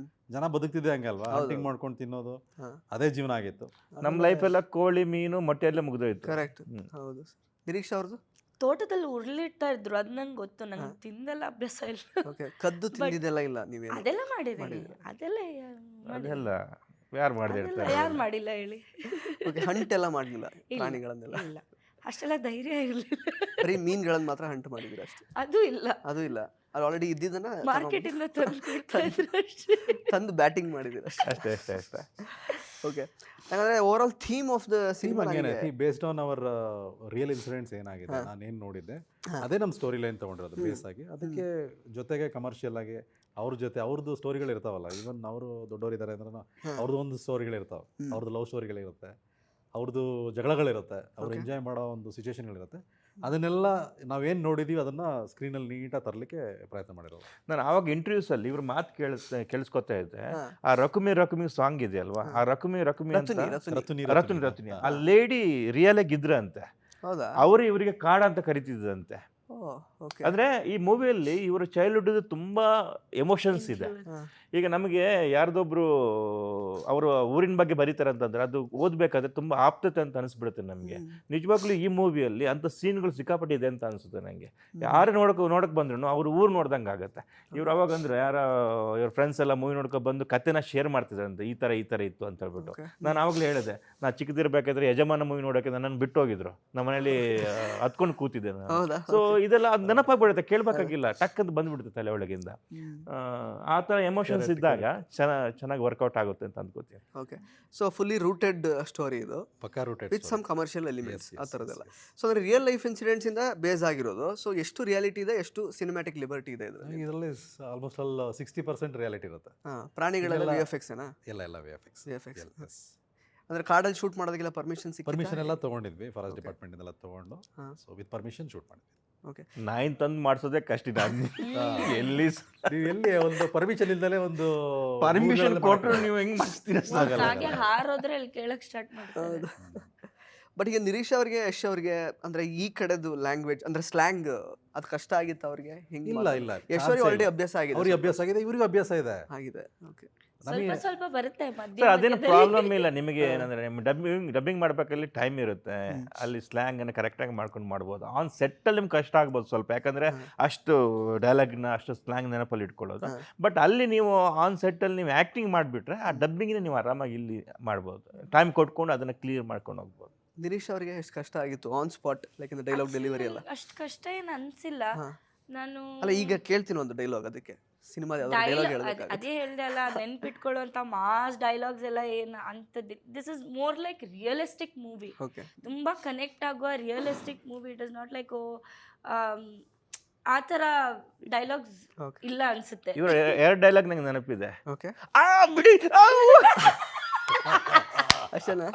ಜನ ಬದುಕ್ತಿದ್ದೆ ಹಂಗೆ ಅಲ್ವಾ, ಹಂಟಿಂಗ್ ಮಾಡ್ಕೊಂಡು ತಿನ್ನೋದು, ಅದೇ ಜೀವನ ಆಗಿತ್ತು. ನಮ್ ಲೈಫ್ ಎಲ್ಲ ಕೋಳಿ, ಮೀನು, ಮೊಟ್ಟೆ ಎಲ್ಲ ಮುಗಿದೋಯ್ತು. ಕರೆಕ್ಟ್. ಹೌದು. ನಿರೀಕ್ಷಾ ಅವ್ರದ್ದು ತೋಟದಲ್ಲಿ ಉರುಳಿಡ್ತಾ ಇದ್ರು, ಅದ್ ನಂಗೆ ಗೊತ್ತು. ನಂಗೆ ತಿಂದೆಲ್ಲ ಅಭ್ಯಾಸ ಇಲ್ಲ. ಕದ್ದು ತಿಂದಿದ್ದೆಲ್ಲ ಇಲ್ಲ ನೀವೇ? ಅದೆಲ್ಲ ಮಾಡಿದೀನಿ. ಅದೆಲ್ಲ ಯಾರು ಮಾಡಿದೆ? ಯಾರು ಮಾಡಿಲ್ಲ ಹೇಳಿ. ಹಂಟ್ ಎಲ್ಲ ಮಾಡ್ಲಿಲ್ಲ ಪ್ರಾಣಿಗಳನ್ನೆಲ್ಲ? ಇಲ್ಲ, ಅಷ್ಟೆಲ್ಲ ಧೈರ್ಯ ಇರ್ಲಿಲ್ಲ. ಬರೀ ಮೀನ್ಗಳನ್ನ ಮಾತ್ರ ಹಂಟ್ ಮಾಡಿದಿರ ಅಷ್ಟೇ? ಅದು ಇಲ್ಲ. ಅದು ಆಲ್ರೆಡಿ ಇದ್ದಿದ್ದನ್ನ ಮಾರ್ಕೆಟ್ ಇಂದ ತಂದು ಬ್ಯಾಟಿಂಗ್ ಮಾಡಿದಿರ ಅಷ್ಟೇ. ಓಕೆ. ಹಾಗಾದ್ರೆ overall theme of the cinema based on our real incidents ಏನಾಗಿದೆ, ನಾನೇನು ನೋಡಿದ್ದೆ ಅದೇ ನಮ್ಮ ಸ್ಟೋರಿ ಲೈನ್ ತೊಗೊಂಡಿರೋದು ಬೇಸ್ ಆಗಿ. ಅದಕ್ಕೆ ಜೊತೆಗೆ ಕಮರ್ಷಿಯಲ್ ಆಗಿ ಅವ್ರ ಜೊತೆ ಅವ್ರದ್ದು ಸ್ಟೋರಿಗಳು ಇರ್ತಾವಲ್ಲ. ಈವನ್ ಅವರು ದೊಡ್ಡವರಿದ್ದಾರೆ ಅಂದ್ರೆ ಅವ್ರದ್ದು ಒಂದು ಸ್ಟೋರಿಗಳಿರ್ತಾವೆ, ಅವ್ರದ್ದು ಲವ್ ಸ್ಟೋರಿಗಳಿರುತ್ತೆ, ಅವ್ರದ್ದು ಜಗಳಗಳಿರುತ್ತೆ, ಅವ್ರು ಎಂಜಾಯ್ ಮಾಡೋ ಒಂದು ಸಿಚುವೇಶನ್ಗಳಿರುತ್ತೆ. ಅದನ್ನೆಲ್ಲ ನಾವೇನು ನೋಡಿದೀವಿ ಅದನ್ನ ಸ್ಕ್ರೀನಲ್ಲಿ ನೀಟಾಗಿ ತರಲಿಕ್ಕೆ ಪ್ರಯತ್ನ ಮಾಡಿರೋದು. ನಾನು ಆವಾಗ ಇಂಟರ್ವ್ಯೂಸ್ ಅಲ್ಲಿ ಇವ್ರ ಮಾತು ಕೇಳಿಸ್ಕೊತಾ ಇದ್ದೆ. ಆ ರಕುಮಿ ಸಾಂಗ್ ಇದೆಯಲ್ವಾ, ಆ ರಕುಮಿ ರತುನಿ ಆ ಲೇಡಿ ರಿಯಲ್ ಆಗಿ ಇದ್ರಂತೆ. ಅವರು ಇವರಿಗೆ ಕಾಡ ಅಂತ ಕರಿತಿದ್ದಂತೆ. ಅಂದ್ರೆ ಈ ಮೂವಿಯಲ್ಲಿ ಇವರ ಚೈಲ್ಡ್ಹುಡ್ ತುಂಬಾ ಎಮೋಷನ್ಸ್ ಇದೆ. ಈಗ ನಮಗೆ ಯಾರ್ದೊಬ್ರು ಅವರು ಊರಿನ ಬಗ್ಗೆ ಬರೀತಾರೆ ಅಂತಂದ್ರೆ ಅದು ಓದ್ಬೇಕಾದ್ರೆ ತುಂಬಾ ಆಪ್ತತೆ ಅಂತ ಅನಿಸ್ಬಿಡುತ್ತೆ ನಮಗೆ. ನಿಜವಾಗ್ಲೂ ಈ ಮೂವಿಯಲ್ಲಿ ಅಂತ ಸೀನ್ಗಳು ಸಿಕ್ಕಾಪಟ್ಟೆ ಇದೆ ಅಂತ ಅನ್ಸುತ್ತೆ ನಂಗೆ. ಯಾರು ನೋಡಕ್ ಬಂದ್ರು ಅವ್ರ ಊರು ನೋಡ್ದಂಗೆ ಆಗುತ್ತೆ. ಇವ್ರು ಅವಾಗ ಅಂದ್ರೆ ಇವ್ರ ಫ್ರೆಂಡ್ಸ್ ಎಲ್ಲ ಮೂವಿ ನೋಡ್ಕೊ ಬಂದು ಕತೆನ ಶೇರ್ ಮಾಡ್ತಿದ್ರಂತೆ, ಈ ತರ ಇತ್ತು ಅಂತ ಹೇಳ್ಬಿಟ್ಟು. ನಾನು ಆವಾಗಲೇ ಹೇಳಿದೆ, ನಾ ಚಿಕ್ಕದಿರ್ಬೇಕಾದ್ರೆ ಯಜಮಾನ ಮೂವಿ ನೋಡೋಕೆ ನನ್ನನ್ನು ಬಿಟ್ಟು ಹೋಗಿದ್ರು, ನಮ್ಮ ಮನೇಲಿ ಹತ್ಕೊಂಡು ಕೂತಿದ್ದೆ ನಾನು. ಸೊ ಇದೆಲ್ಲ ನೆನಪಾಗ್ಬಿಡುತ್ತೆ, ಕೇಳ್ಬೇಕಾಗಿಲ್ಲ, ಟಕ್ ಅಂತ ಬಂದ್ಬಿಡುತ್ತೆ ತಲೆ ಒಳಗಿಂದ. ಆ ತರ ಎಮೋಷನ್ಸ್ ಇದ್ದಾಗ ಚೆನ್ನಾಗಿ ವರ್ಕೌಟ್ ಆಗುತ್ತೆ ಅಂತ ಅನ್ಕೋತೀನಿ. Okay. So fully rooted story ಇದು, ಪಕ್ಕಾ rooted with some commercial elements ಆ ಥರದ್ದೆಲ್ಲ. ಸೊ ಅಂದ್ರೆ ರಿಯಲ್ ಲೈಫ್ ಇನ್ಸಿಡೆಂಟ್ಸ್ ಇಂದ ಬೇಸ್ ಆಗಿರೋದು. ಸೊ ಎಷ್ಟು ರಿಯಾಲಿಟಿ ಇದೆ, ಎಷ್ಟು ಸಿನಿಮ್ಯಾಟಿಕ್ ಲಿಬರ್ಟಿ ಇದೆ ಇದರಲ್ಲಿ? ಆಲ್ಮೋಸ್ಟ್ ಆಲ್ 60% ರಿಯಾಲಿಟಿ ಇರುತ್ತೆ. ಪ್ರಾಣಿಗಳೆಲ್ಲ VFX ಏನಾ? ಎಲ್ಲ VFX. ಅಂದ್ರೆ ಕಾಡಲ್ಲಿ ಶೂಟ್ ಮಾಡೋದಕ್ಕೆಲ್ಲ ಪರ್ಮಿಷನ್ ಎಲ್ಲ ತಗೊಂಡಿದ್ವಿ, ಫಾರೆಸ್ಟ್ ಡಿಪಾರ್ಟ್ಮೆಂಟ್ ಇಂದೆಲ್ಲ ತಗೊಂಡು. ಸೊ ವಿತ್ ಪರ್ಮಿಷನ್ ಶೂಟ್ ಮಾಡಿದ್ವಿ. ಓಕೆ. ನಾಯಿನ್ ತಂದು ಮಾಡಿಸೋದೇ ಕಷ್ಟ ಇದೆ. ಎಲ್ಲಿ ಒಂದು ಪರ್ಮಿಷನ್ ಇಲ್ದಲೇ ಒಂದು ಪರ್ಮಿಷನ್ ಕೊಟ್ಟರು ನೀವು ಹೆಂಗ್ ಮಾಡಿಸ್ತೀರ? ಹಾಗೆ ಹಾರೋದ್ರೆ ಅಲ್ಲಿ ಕೇಳಕ್ ಸ್ಟಾರ್ಟ್ ಮಾಡ್ತಾರೆ. ಬಟ್ ಈಗ ನಿರೀಕ್ಷಾ ಅವ್ರಿಗೆ, ಯಶ್ ಅವ್ರಿಗೆ ಅಂದ್ರೆ ಈ ಕಡೆದು ಲ್ಯಾಂಗ್ವೇಜ್ ಅಂದ್ರೆ ಸ್ಲ್ಯಾಂಗ್ ಅದು ಕಷ್ಟ ಆಗಿತ್ತು ಅವ್ರಿಗೆ? ಇಲ್ಲ ಯಶ್ ಅವ್ರಿಗೆ ಆಲ್ರೆಡಿ ಅಭ್ಯಾಸ ಆಗಿದೆ, ಅವ್ರಿಗೆ ಅಭ್ಯಾಸ ಆಗಿದೆ, ಇವ್ರಿಗೂ ಅಭ್ಯಾಸ ಇದೆ. ಓಕೆ. ಸ್ವಲ್ಪ ಬರುತ್ತೆ ಸರ್, ಅದೇನು ಪ್ರಾಬ್ಲಮ್ ಇಲ್ಲ ನಿಮಗೆ. ಏನಂದ್ರೆ ಡಬ್ಬಿಂಗ್ ಮಾಡ್ಬೇಕಲ್ಲಿ ಟೈಮ್ ಇರುತ್ತೆ, ಅಲ್ಲಿ ಸ್ಲ್ಯಾಂಗ್ ಅನ್ನು ಕರೆಕ್ಟಾಗಿ ಮಾಡ್ಕೊಂಡು ಮಾಡ್ಬೋದು. ಆನ್ ಸೆಟ್ಟಲ್ಲಿ ನಿಮ್ಗೆ ಕಷ್ಟ ಆಗ್ಬೋದು ಸ್ವಲ್ಪ, ಯಾಕಂದ್ರೆ ಅಷ್ಟು ಡೈಲಾಗ್ನ ಅಷ್ಟು ಸ್ಲ್ಯಾಂಗ್ ನೆನಪಲ್ಲಿ ಇಟ್ಕೊಳ್ಳೋದು. ಬಟ್ ಅಲ್ಲಿ ನೀವು ಆನ್ ಸೆಟ್ಟಲ್ಲಿ ನೀವು ಆ್ಯಕ್ಟಿಂಗ್ ಮಾಡಿಬಿಟ್ರೆ ಆ ಡಬ್ಬಿಂಗಿನ ನೀವು ಆರಾಮಾಗಿ ಇಲ್ಲಿ ಮಾಡ್ಬೋದು, ಟೈಮ್ ಕೊಟ್ಕೊಂಡು ಅದನ್ನು ಕ್ಲಿಯರ್ ಮಾಡ್ಕೊಂಡು ಹೋಗ್ಬೋದು. ನಿರೀಶ್ ಅವರಿಗೆ ಎಷ್ಟು ಕಷ್ಟ ಆಗಿತ್ತು on spot like in dialogue delivery ಎಲ್ಲ? ಅಷ್ಟು ಕಷ್ಟ ಏನು ಅನ್ಸಿಲ್ಲ. ಹಾ. ನಾನು ಅಲ್ಲ ಈಗ ಕೇಳ್ತೀನಿ ಒಂದು ಡೈಲಾಗ್, ಅದಕ್ಕೆ ಸಿನಿಮಾದ ಯಾವ್ದಾದ್ರು ಡೈಲಾಗ್ ಹೇಳ್ಬೇಕಾಗುತ್ತೆ. ಅದೇ ಹೇಳ್ದೆ ಅಲ್ಲ, ನೆನ್ಪಿಟ್ಕೊಳ್ಳುವಂಥ ಮಾಸ್ ಡೈಲಾಗ್ಸ್ ಎಲ್ಲ ಏನು ಅಂಥದ್ದು. This is more like realistic movie, okay ತುಂಬ ಕನೆಕ್ಟ್ ಆಗುವ realistic movie. It is not like ಆ ಥರ ಡೈಲಾಗ್ಸ್ ಓಕೆ ಇಲ್ಲ ಅನ್ಸುತ್ತೆ. ಇವ್ರ 2 ಡೈಲಾಗ್ ನಂಗೆ ನೆನಪಿದೆ. ಓಕೆ ಆ ಬಿಡಿ ಅಷ್ಟೇನಾ?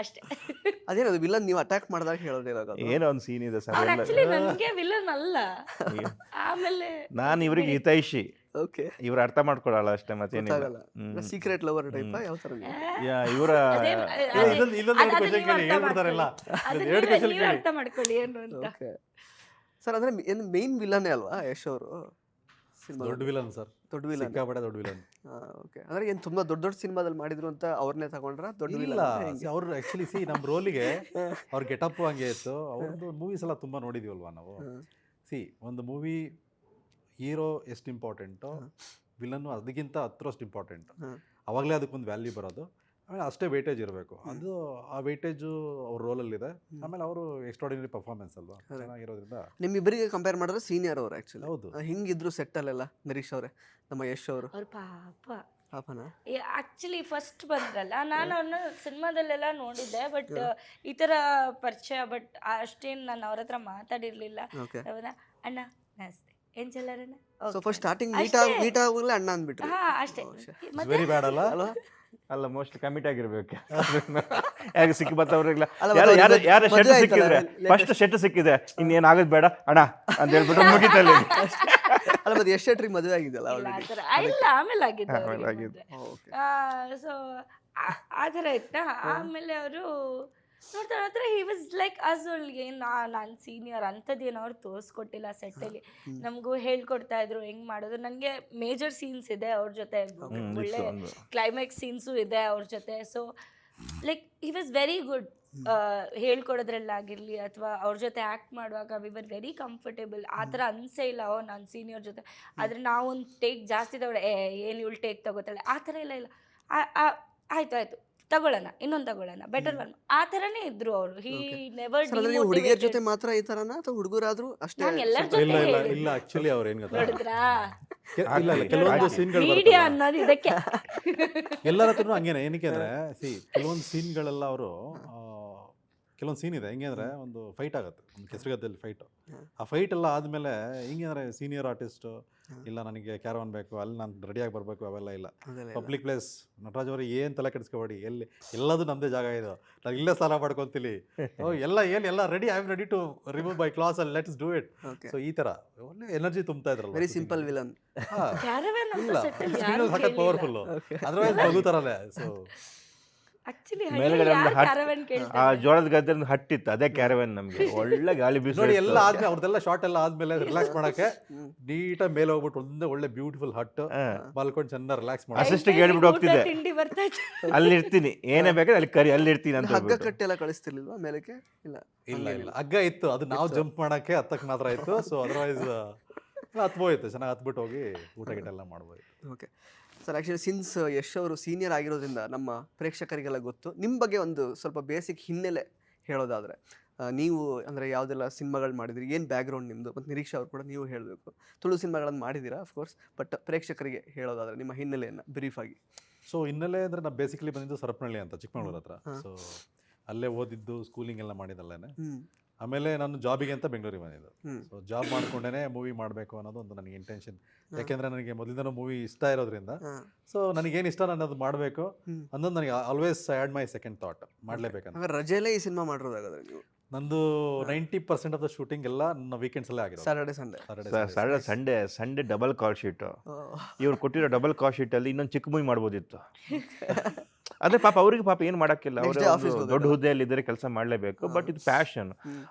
ಅಷ್ಟೇ. ಅದೇನದು ವಿಲನ್ ನೀವು ಅಟ್ಯಾಕ್ ಮಾಡಿದಾಗ ಹೇಳೋ ಡೈಲಾಗ್ ಅದು? ಏನೋ ಒಂದು ಸೀನ್ ಇದೆ ಸರ್. ಅವ್ರು ಆಕ್ಚುಲಿ ನನಗೆ ವಿಲನ್ ಅಲ್ಲ. ಆಮೇಲೆ ನಾನು ಇವ್ರಿಗೆ ಹಿತೈಷಿ, ಓಕೆ ಇವ್ರು ಅರ್ಥ ಮಾಡ್ಕೊಳಲ್ಲ ಅಷ್ಟೇ, ಮತ್ತೇನಿಲ್ಲ. ಗೊತ್ತಾಗಲ್ಲ. ಸೀಕ್ರೆಟ್ ಲವರ್ ಟೈಪ್ ಯಾವ ತರ ನೀವು? ಇವರ ಇನ್ನೊಂದು question ಕೇಳಿ, ಹೇಳ್ಬಿಡ್ತಾರಲ್ಲ. ಎರಡು question ನೀವೇ ಕೇಳಿ. ಅರ್ಥ ಮಾಡ್ಕೊಳ್ಳಿ ಏನು ಅಂತ. ಓಕೆ ಸರ್, ಅಂದ್ರೆ ಏನು ಮೇನ್ ವಿಲನ್ನೇ ಅಲ್ವಾ ಯಶ್ ಅವರು ಸಿನಿಮಾ? ದೊಡ್ಡ ವಿಲನ್ ಸರ್, ದೊಡ್ಡ ವಿಲನ್. ಸಿಕ್ಕಾಪಟ್ಟೆ ದೊಡ್ಡ ವಿಲನ್. ಓಕೆ, ಅಂದ್ರೆ ಏನು ತುಂಬಾ ದೊಡ್ಡ ದೊಡ್ಡ ಸಿನಿಮಾದಲ್ಲಿ ಮಾಡಿದ್ರು ಅಂತ ಅವ್ರನ್ನೇ ತಗೊಂಡ್ರ ದೊಡ್ಡ ಇಲ್ಲ, ವಿಲನ್? ಅವ್ರು ಆಕ್ಚುಲಿ ನಮ್ಮ ರೋಲಿಗೆ ಅವ್ರ ಗೆಟಪ್ ಹಂಗೆ ಇತ್ತು. ಅವ್ರದ್ದು ಮೂವೀಸ್ ಎಲ್ಲ ತುಂಬ ನೋಡಿದೀವಲ್ವಾ ನಾವು. ಒಂದು ಮೂವಿ ಹೀರೋ ಎಷ್ಟು ಇಂಪಾರ್ಟೆಂಟು, ವಿಲನ್ನು ಅದಕ್ಕಿಂತ ಹತ್ತರಷ್ಟು ಇಂಪಾರ್ಟೆಂಟ್. ಅವಾಗಲೇ ಅದಕ್ಕೊಂದು ವ್ಯಾಲ್ಯೂ ಬರೋದು. ಆಮೇಲೆ ಅಷ್ಟೇ ವೇಟೇಜ್ ಇರಬೇಕು. ಅದು ಆ ವೇಟೇಜು ಅವ್ರ ರೋಲಲ್ಲಿದೆ. ಆಮೇಲೆ ಅವರು ಎಕ್ಸ್ಟ್ರಾಡಿನರಿ ಪರ್ಫಾರ್ಮೆನ್ಸ್ ಅಲ್ವಾ, ಚೆನ್ನಾಗಿರೋದ್ರಿಂದ. ನಿಮ್ಮಿಬ್ಬರಿಗೆ ಕಂಪೇರ್ ಮಾಡಿದ್ರೆ ಸೀನಿಯರ್ ಅವರು ಆಕ್ಚುಲಿ. ಹೌದು. ಹಿಂಗಿದ್ರು ಸೆಟ್ ಅಲ್ಲೆಲ್ಲ ನಿರೀಶ್ ಅವರೇ, ನಮ್ಮ ಯಶ್ ಅವರು ಅವ್ರ ಪಾಪ ಪಾಪನ? ಆಕ್ಚುಲಿ ಫಸ್ಟ್ ಬಂದ್ರಲ್ಲ, ನಾನು ಅವ್ರನ್ನ ಸಿನಿಮಾದಲ್ಲೆಲ್ಲ ನೋಡಿದ್ದೆ, ಬಟ್ ಈ ಥರ ಪರಿಚಯ, ಬಟ್ ಅಷ್ಟೇನು ನಾನು ಅವ್ರ ಹತ್ರ ಮಾತಾಡಿರ್ಲಿಲ್ಲ. ಓಕೆ. ಅಣ್ಣ ನಮಸ್ತೆ ಏನ್ ಚಲ್ಲರಣ್ಣ. ಸೊ ಫಸ್ಟ್ ಸ್ಟಾರ್ಟಿಂಗ್ ಮೀಟ್ ಆಗೋಗ್ಲೇ ಅಣ್ಣ ಅಂದ್ಬಿಟ್ರು. ಹಾ ಅಷ್ಟೇ. ವೆರಿ ಬ್ಯಾಡ್ ಅಲ್ಲ? ಅಲ್ಲ ಮೋಸ್ಟ್ ಕಮಿಟ್ ಆಗಿರ್ಬೇಕು. ಯಾಕೆ ಸಿಕ್ಕಿ ಬರ್ತವ್ರಿಲ್ಲ, ಅಲ್ಲ, ಯಾರು ಶೆಟ್ ಮದುವೆ ಸಿಕ್ಕಿದ್ರೆ ಆಯ್ತಲ್ಲ, ಫಸ್ಟ್ ಶೆಟ್ ಸಿಕ್ಕಿದೆ, ಇನ್ನೇನಾಗೋದು ಬೇಡ ಅಣ್ಣ ಅಂತ ಹೇಳ್ಬಿಟ್ಟು ಮುಗಿತಲ್ಲಿ. ಅಲ್ಲ ಮತ್ತೆ ಯಶ್ ಶೆಟ್ರಿಗೆ ಮದುವೆ ಆಗಿದೆಯಲ್ಲ ಆಲ್ರೆಡಿ? ಇಲ್ಲ, ಆಮೇಲೆ ಆಗಿದ್ದು ಆಮೇಲೆ ಆಗಿದ್ದು. ಸೊ ಆ ಥರ ಇತ್ತಾ. ಆಮೇಲೆ ಅವರು ನೋಡ್ತಾ ಹತ್ರ ಹಿ ವಾಸ್ ಲೈಕ್ ಅಸ್ ಒಳ್ಗೆ ನಾನು ಸೀನಿಯರ್ ಅಂಥದ್ದೇನು ಅವ್ರು ತೋರಿಸ್ಕೊಟ್ಟಿಲ್ಲ ಸೆಟ್ಟಲ್ಲಿ. ನಮಗೂ ಹೇಳ್ಕೊಡ್ತಾ ಇದ್ರು ಹೆಂಗ್ ಮಾಡೋದು. ನನಗೆ ಮೇಜರ್ ಸೀನ್ಸ್ ಇದೆ ಅವ್ರ ಜೊತೆ, ಒಳ್ಳೆ ಕ್ಲೈಮ್ಯಾಕ್ಸ್ ಸೀನ್ಸು ಇದೆ ಅವ್ರ ಜೊತೆ. So like he was very good. ಹೇಳ್ಕೊಡೋದ್ರಲ್ಲಾಗಿರಲಿ ಅಥವಾ ಅವ್ರ ಜೊತೆ ಆ್ಯಕ್ಟ್ ಮಾಡುವಾಗ ವಿ ವರ್ ವೆರಿ ಕಂಫರ್ಟೇಬಲ್. ಆ ಥರ ಅನಿಸೇ ಇಲ್ಲ ನಾನು ಸೀನಿಯರ್ ಜೊತೆ. ಆದರೆ ನಾವೊಂದು ಟೇಕ್ ಜಾಸ್ತಿ ತಗೊಳ್ಳೆ, ಏನು ಇವಳು ಟೇಕ್ ತಗೋತಾಳೆ, ಆ ಥರ ಇಲ್ಲ. ಆಯ್ತು ತಗೊಳ್ಳೋಣ, ಇನ್ನೊಂದು ತಗೊಳ್ಳೋಣ, ಬೆಟರ್ ಒನ್, ಆ ಥರನೇ ಇದ್ರು ಅವರು. ಹಿ ನೆವರ್ ಹುಡುಗಿಯರ ಜೊತೆ ಮಾತ್ರ ಈ ತರನ ಅಥವಾ ಹುಡುಗರಾದ್ರೂ ಅಷ್ಟೇ? ನಾನು ಎಲ್ಲರ ಇಲ್ಲ ಜೊತೆ ಇಲ್ಲ ಹೇಳಿದ್ದು. ಇಲ್ಲ, ಆಕ್ಚುಲಿ ಅವ್ರು ಏನು ಗೊತ್ತಾ, ನೋಡಿದ್ರಾ ಇಲ್ಲ ಕೆಲವೊಂದು ಸೀನ್ಗಳು ಮೀಡಿಯಾ ಅನ್ನೋದು ಇದಕ್ಕೆ. ಎಲ್ಲರ ಹತ್ರನೂ ಹಂಗೇನೆ. ಏನಕ್ಕೆ ಅಂದರೆ ಕೆಲವೊಂದು ಸೀನ್ಗಳೆಲ್ಲ ಅವರು ಕೆಲವೊಂದು ಸೀನ್ ಇದೆ ಹೆಂಗೆ ಅಂದರೆ, ಒಂದು ಫೈಟ್ ಆಗುತ್ತೆ, ಒಂದು ಕೆಸರುಗದ್ದೆಯಲ್ಲಿ ಫೈಟು. ಆ ಫೈಟ್ ಎಲ್ಲ ಆದಮೇಲೆ ಹಿಂಗೆ ಅಂದರೆ ಸೀನಿಯರ್ ಆರ್ಟಿಸ್ಟು ಇಲ್ಲ ನನಗೆ ಕ್ಯಾರವನ್ ಬೇಕು, ಅಲ್ಲಿ ನಾನು ರೆಡಿಯಾಗಿ ಬರಬೇಕು, ಅವೆಲ್ಲ ಇಲ್ಲ. ಪಬ್ಲಿಕ್ ಪ್ಲೇಸ್, ನಟರಾಜ್ ಅವರು ಏನು ತಲೆ ಕೆಡಿಸ್ಕೊಬೇಡಿ, ಎಲ್ಲದು ನಮ್ಮದೇ ಜಾಗ ಇದು, ನಾನು ಇಲ್ಲೇ ಸ್ನಾನ ಮಾಡ್ಕೊತೀನಿ, ಎಲ್ಲ ready, I am ready to remove my class and let's do it. So ಈ ಥರ ಒಳ್ಳೆ ಎನರ್ಜಿ ತುಂಬ್ತಾ ಇದ್ರಲ್ಲ. Very simple villain. ಕ್ಯಾರವನ್ ಅಂತ ಇಲ್ಲ, ಸೆಟ್ಟಲ್ಲಿ ಸ್ಕ್ರೀನ್ ಯಾರೂ ಸಖತ್ ಪವರ್ಫುಲ್, ಅದರ್ವೈಸ್ ಬಗುತ್ತಾರಲ್ಲ. ಸೊ ಆಕ್ಚುಲಿ ಮೇಲ್ಗಡೆ ಒಂದು ಹಟ್, ಕ್ಯಾರವನ್ ಆ ಕೇಳ್ತಾರೆ. ಜೋಳದ ಗದ್ದೆ ಹಟ್ಟಿತ್ತು, ಅದೇ ಕ್ಯಾರವನ್. ನಮಗೆ ಒಳ್ಳೆ ಗಾಳಿ ಬೀಸು. ನೋಡಿ ಎಲ್ಲ ಆದ್ಮೇಲೆ ಅವ್ರದ್ದೆಲ್ಲ ಶಾರ್ಟ್ ಎಲ್ಲ ಆದ್ಮೇಲೆ ರಿಲ್ಯಾಕ್ಸ್ ಮಾಡಕ್ಕೆ ನೀಟಾಗಿ ಮೇಲೆ ಹೋಗ್ಬಿಟ್ಟು ಒಂದೇ ಒಳ್ಳೆ ಬ್ಯೂಟಿಫುಲ್ ಹಟ್ ಮಲ್ಕೊಂಡು ಚೆನ್ನಾಗಿ ರಿಲ್ಯಾಕ್ಸ್ ಮಾಡಿ ಅಸಿಸ್ಟಿಗೆ ಹೇಳ್ಬಿಟ್ಟು ಹೋಗ್ತಿದ್ದೆ, ತಿಂಡಿ ಬರ್ತಾ ಇತ್ತು. ಅಲ್ಲಿ ಇರ್ತೀನಿ, ಏನೇ ಬೇಕಾದ್ರೆ ಅಲ್ಲಿ ಕರಿ, ಅಲ್ಲಿ ಇರ್ತೀನಿ ಅಂತ ಹಗ್ಗ ಹೇಳ್ಬಿಟ್ಟು. ಕಟ್ಟಿ ಎಲ್ಲ ಕಳಿಸ್ತಿರ್ಲಿಲ್ವಾ ಮೇಲಕ್ಕೆ? ಇಲ್ಲ ಹಗ್ಗ ಇತ್ತು, ಅದು ನಾವು ಜಂಪ್ ಮಾಡಕ್ಕೆ ಹತ್ತಕ್ಕೆ ಮಾತ್ರ ಇತ್ತು. ಸೊ ಅದರ್ವೈಸ್ ಹತ್ಬೋಯ್ತು, ಚೆನ್ನಾಗಿ ಹತ್ಬಿಟ್ಟು ಹೋಗಿ ಊಟ ಗಿಟ ಎಲ್ಲ ಮಾಡ್ಬೋದು. Okay sir, actually since Yash ಅವರು ಸೀನಿಯರ್ ಆಗಿರೋದ್ರಿಂದ ನಮ್ಮ ಪ್ರೇಕ್ಷಕರಿಗೆಲ್ಲ ಗೊತ್ತು. ನಿಮ್ಮ ಬಗ್ಗೆ ಒಂದು ಸ್ವಲ್ಪ ಬೇಸಿಕ್ ಹಿನ್ನೆಲೆ ಹೇಳೋದಾದರೆ, ನೀವು ಅಂದರೆ ಯಾವುದೆಲ್ಲ ಸಿನಿಮಾಗಳು ಮಾಡಿದ್ರಿ, ಏನು ಬ್ಯಾಕ್ಗ್ರೌಂಡ್ ನಿಮ್ಮದು, ಮತ್ತು ನಿರೀಕ್ಷಾ ಅವ್ರು ಕೂಡ ನೀವು ಹೇಳಬೇಕು. ತುಳು ಸಿನಿಮಾಗಳನ್ನು ಮಾಡಿದ್ದೀರಾ ಅಫ್ಕೋರ್ಸ್, ಬಟ್ ಪ್ರೇಕ್ಷಕರಿಗೆ ಹೇಳೋದಾದರೆ ನಿಮ್ಮ ಹಿನ್ನೆಲೆಯನ್ನು ಬ್ರೀಫಾಗಿ. ಸೊ ಹಿನ್ನೆಲೆ ಅಂದರೆ ನಾನು ಬೇಸಿಕಲಿ ಬಂದಿದ್ದು ಸರಪನಹಳ್ಳಿ ಅಂತ, ಚಿಕ್ಕಮಗಳೂರು ಹತ್ರ. ಸೊ ಅಲ್ಲೇ ಓದಿದ್ದು, ಸ್ಕೂಲಿಂಗ್ ಎಲ್ಲ ಮಾಡಿದ್ದಲ್ಲೇ. ಆಮೇಲೆ ನಾನು ಜಾಬಿಗೆ ಅಂತ ಬೆಂಗಳೂರಿಗೆ ಬಂದಿದ್ದು. ಸೊ ಜಾಬ್ ಮಾಡ್ಕೊಂಡೇ ಮೂವಿ ಮಾಡಬೇಕು ಅನ್ನೋದು ಒಂದು ನನಗೆ ಇಂಟೆನ್ಷನ್. ಯಾಕೆಂದರೆ ನನಗೆ ಮೊದಲಿಂದ ಮೂವಿ ಇಷ್ಟ ಇರೋದ್ರಿಂದ, ಸೊ ನನಗೇನು ಇಷ್ಟ ನಾನು ಅದು ಮಾಡಬೇಕು ಅನ್ನೋದು ನನಗೆ always had my second thought, ಮಾಡಲೇಬೇಕಂತ. ರಜೆಯಲ್ಲೇ ಈ ಸಿನಿಮಾ ಮಾಡಿರೋದಾಗಾದ್ರೆ ನೀವು? ನಂದು 90% ಆಫ್ ದ ಶೂಟಿಂಗ್ ಎಲ್ಲ ನನ್ನ ವೀಕೆಂಡ್ಸಲ್ಲೇ ಆಗಿರೋದು. Saturday Sunday. ಸಂಡೇ ಡಬಲ್ ಕಾಲ್ ಶೀಟು. ಇವ್ರು ಕೊಟ್ಟಿರೋ ಡಬಲ್ ಕಾಲ್ ಶೀಟಲ್ಲಿ ಇನ್ನೊಂದು ಚಿಕ್ಕ ಮೂವಿ ಮಾಡ್ಬೋದಿತ್ತು. ಅದೇ ಪಾಪ ಅವ್ರಿಗೆ ಏನು ಮಾಡೋಕ್ಕಿಲ್ಲ, ಅವರು ದೊಡ್ಡ ಹುದ್ದೆಯಲ್ಲಿ ಇದ್ದರೆ ಕೆಲಸ ಮಾಡಲೇಬೇಕು. ಬಟ್ ಇದು ಪ್ಯಾಷನ್.